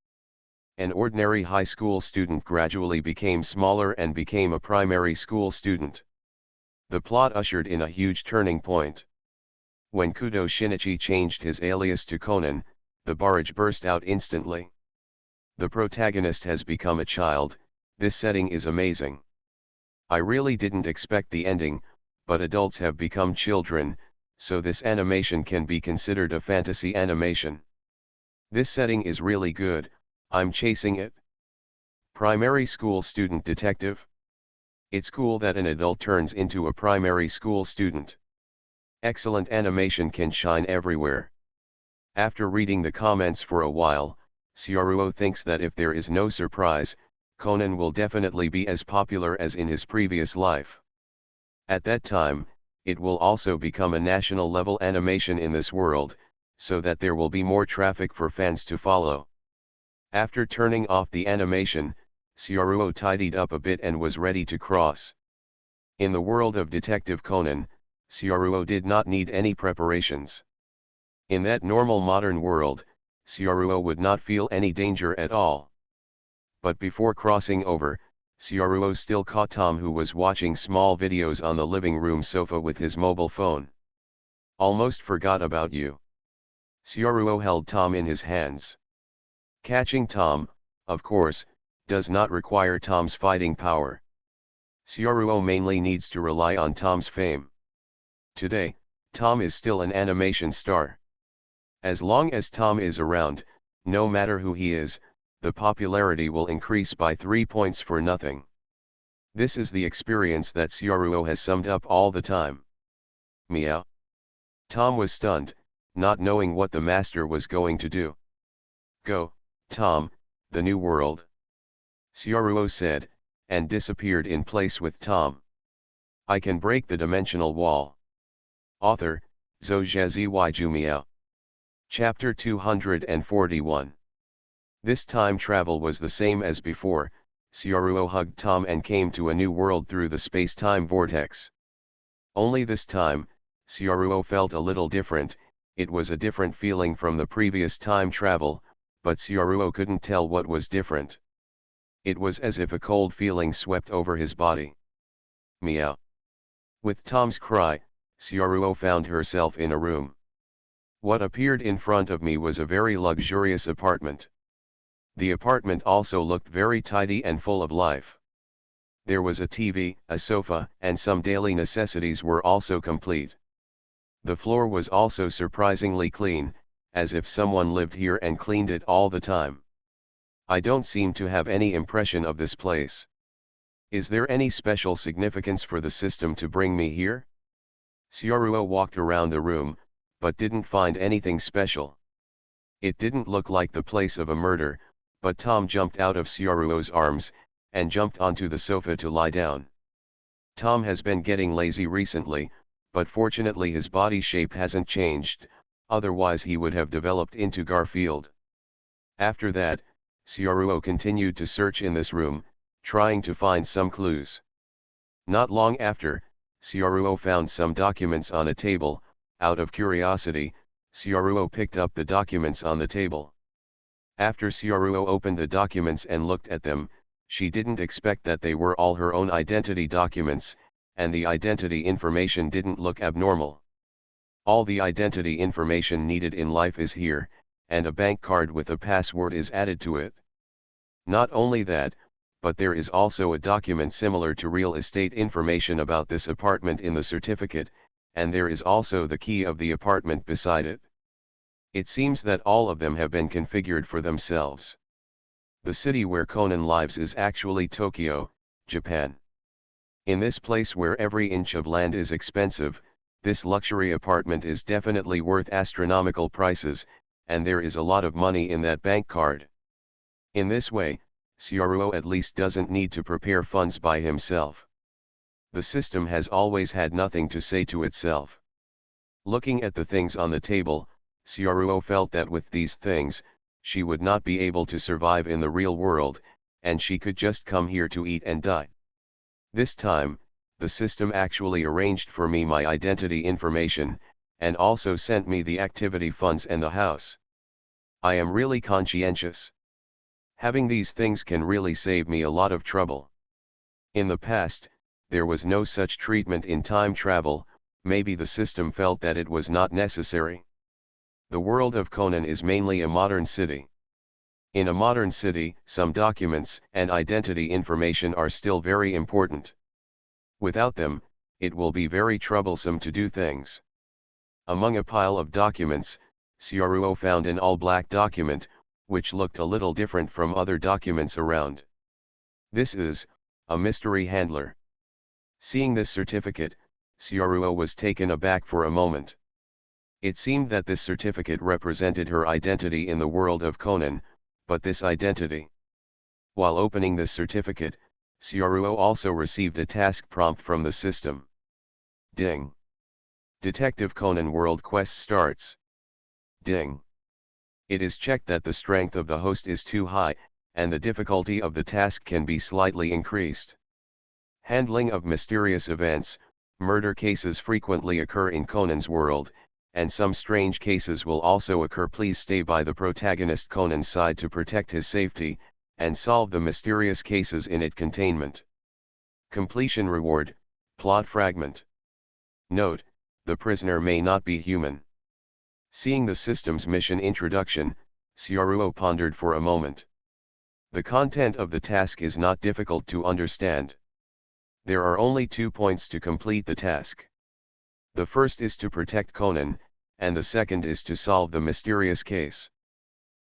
An ordinary high school student gradually became smaller and became a primary school student. The plot ushered in a huge turning point. When Kudo Shinichi changed his alias to Conan, the barrage burst out instantly. The protagonist has become a child. This setting is amazing. I really didn't expect the ending, but adults have become children, so this animation can be considered a fantasy animation. This setting is really good, I'm chasing it. Primary school student detective? It's cool that an adult turns into a primary school student. Excellent animation can shine everywhere. After reading the comments for a while, Syaruo thinks that if there is no surprise, Conan will definitely be as popular as in his previous life. At that time, it will also become a national-level animation in this world, so that there will be more traffic for fans to follow. After turning off the animation, Syaruo tidied up a bit and was ready to cross. In the world of Detective Conan, Syaruo did not need any preparations. In that normal modern world, Syaruo would not feel any danger at all. But before crossing over, Syaruo still caught Tom, who was watching small videos on the living room sofa with his mobile phone. Almost forgot about you. Syaruo held Tom in his hands. Catching Tom, of course, does not require Tom's fighting power. Syaruo mainly needs to rely on Tom's fame. Today, Tom is still an animation star. As long as Tom is around, no matter who he is, the popularity will increase by 3 points for nothing. This is the experience that Syaruo has summed up all the time. Meow. Tom was stunned, not knowing what the master was going to do. Go, Tom, the new world. Syaruo said, and disappeared in place with Tom. I can break the dimensional wall. Author, Zhou Meow. Chapter 241. This time travel was the same as before. Syaruo hugged Tom and came to a new world through the space-time vortex. Only this time, Syaruo felt a little different. It was a different feeling from the previous time travel, but Syaruo couldn't tell what was different. It was as if a cold feeling swept over his body. Meow. With Tom's cry, Syaruo found herself in a room. What appeared in front of me was a very luxurious apartment. The apartment also looked very tidy and full of life. There was a TV, a sofa, and some daily necessities were also complete. The floor was also surprisingly clean, as if someone lived here and cleaned it all the time. I don't seem to have any impression of this place. Is there any special significance for the system to bring me here? Syaruo walked around the room, but didn't find anything special. It didn't look like the place of a murder, but Tom jumped out of Syaruo's arms, and jumped onto the sofa to lie down. Tom has been getting lazy recently, but fortunately his body shape hasn't changed, otherwise he would have developed into Garfield. After that, Syaruo continued to search in this room, trying to find some clues. Not long after, Syaruo found some documents on a table. Out of curiosity, Syaruo picked up the documents on the table. After Syaruo opened the documents and looked at them, she didn't expect that they were all her own identity documents, and the identity information didn't look abnormal. All the identity information needed in life is here, and a bank card with a password is added to it. Not only that, but there is also a document similar to real estate information about this apartment in the certificate, and there is also the key of the apartment beside it. It seems that all of them have been configured for themselves. The city where Conan lives is actually Tokyo, Japan. In this place where every inch of land is expensive, this luxury apartment is definitely worth astronomical prices, and there is a lot of money in that bank card. In this way, Syaruo at least doesn't need to prepare funds by himself. The system has always had nothing to say to itself. Looking at the things on the table, Syaruo felt that with these things, she would not be able to survive in the real world, and she could just come here to eat and die. This time, the system actually arranged for me my identity information, and also sent me the activity funds and the house. I am really conscientious. Having these things can really save me a lot of trouble. In the past, there was no such treatment in time travel. Maybe the system felt that it was not necessary. The world of Conan is mainly a modern city. In a modern city, some documents and identity information are still very important. Without them, it will be very troublesome to do things. Among a pile of documents, Syaruo found an all-black document, which looked a little different from other documents around. This is a mystery handler. Seeing this certificate, Syaruo was taken aback for a moment. It seemed that this certificate represented her identity in the world of Conan, but this identity. While opening this certificate, Syaruo also received a task prompt from the system. Ding. Detective Conan World Quest starts. Ding. It is checked that the strength of the host is too high, and the difficulty of the task can be slightly increased. Handling of mysterious events. Murder cases frequently occur in Conan's world, and some strange cases will also occur. Please stay by the protagonist Conan's side to protect his safety, and solve the mysterious cases in its containment. Completion reward, plot fragment. Note, the prisoner may not be human. Seeing the system's mission introduction, Syaruo pondered for a moment. The content of the task is not difficult to understand. There are only 2 points to complete the task. The first is to protect Conan, and the second is to solve the mysterious case.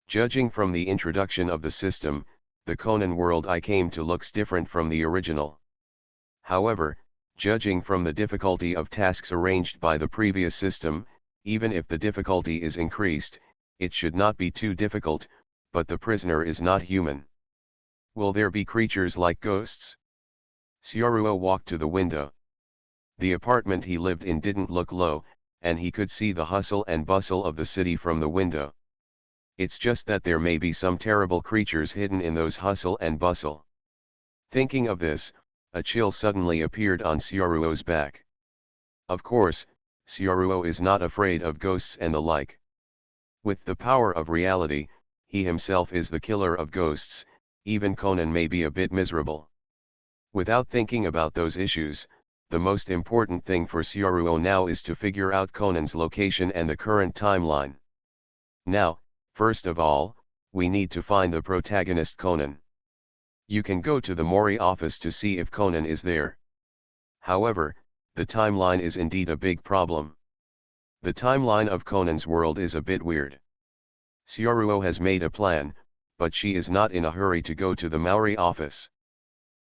Judging from the introduction of the system, the Conan world I came to looks different from the original. However, judging from the difficulty of tasks arranged by the previous system, even if the difficulty is increased, it should not be too difficult, but the prisoner is not human. Will there be creatures like ghosts? Syaruo walked to the window. The apartment he lived in didn't look low, and he could see the hustle and bustle of the city from the window. It's just that there may be some terrible creatures hidden in those hustle and bustle. Thinking of this, a chill suddenly appeared on Syaruo's back. Of course, Syaruo is not afraid of ghosts and the like. With the power of reality, he himself is the killer of ghosts. Even Conan may be a bit miserable. Without thinking about those issues, the most important thing for Syaruo now is to figure out Conan's location and the current timeline. Now, first of all, we need to find the protagonist Conan. You can go to the Mori office to see if Conan is there. However, the timeline is indeed a big problem. The timeline of Conan's world is a bit weird. Syaruo has made a plan, but she is not in a hurry to go to the Mori office.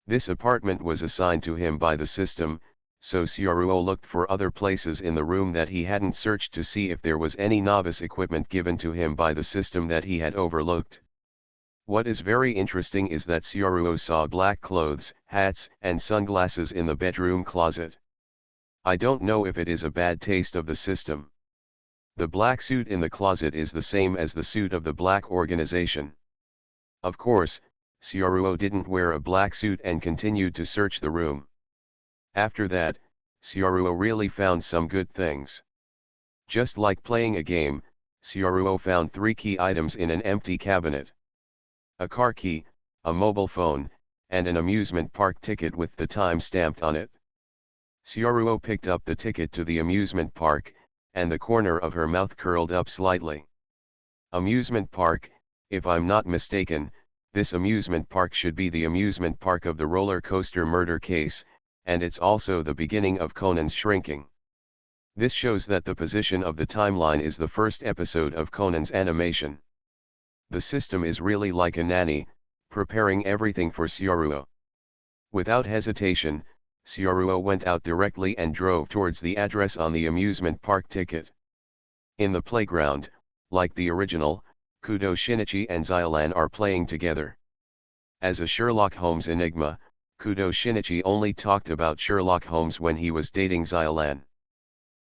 This apartment was assigned to him by the system, so Syaruo looked for other places in the room that he hadn't searched to see if there was any novice equipment given to him by the system that he had overlooked. What is very interesting is that Sioruo saw black clothes, hats, and sunglasses in the bedroom closet. I don't know if it is a bad taste of the system. The black suit in the closet is the same as the suit of the black organization. Of course, Sioruo didn't wear a black suit and continued to search the room. After that, Sioruo really found some good things. Just like playing a game, Sioruo found 3 key items in an empty cabinet. A car key, a mobile phone, and an amusement park ticket with the time stamped on it. Sioruo picked up the ticket to the amusement park, and the corner of her mouth curled up slightly. Amusement park, if I'm not mistaken, this amusement park should be the amusement park of the roller coaster murder case, and it's also the beginning of Conan's shrinking. This shows that the position of the timeline is the first episode of Conan's animation. The system is really like a nanny, preparing everything for Sioruo. Without hesitation, Sioruo went out directly and drove towards the address on the amusement park ticket. In the playground, like the original, Kudo Shinichi and Xylan are playing together. As a Sherlock Holmes enigma, Kudo Shinichi only talked about Sherlock Holmes when he was dating Xylan.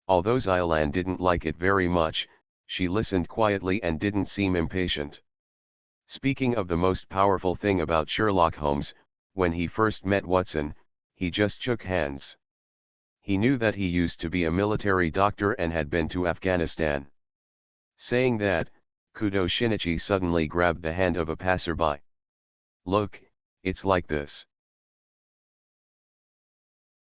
Although Xylan didn't like it very much, she listened quietly and didn't seem impatient. Speaking of the most powerful thing about Sherlock Holmes, when he first met Watson, he just shook hands. He knew that he used to be a military doctor and had been to Afghanistan. Saying that, Kudo Shinichi suddenly grabbed the hand of a passerby. "Look, it's like this."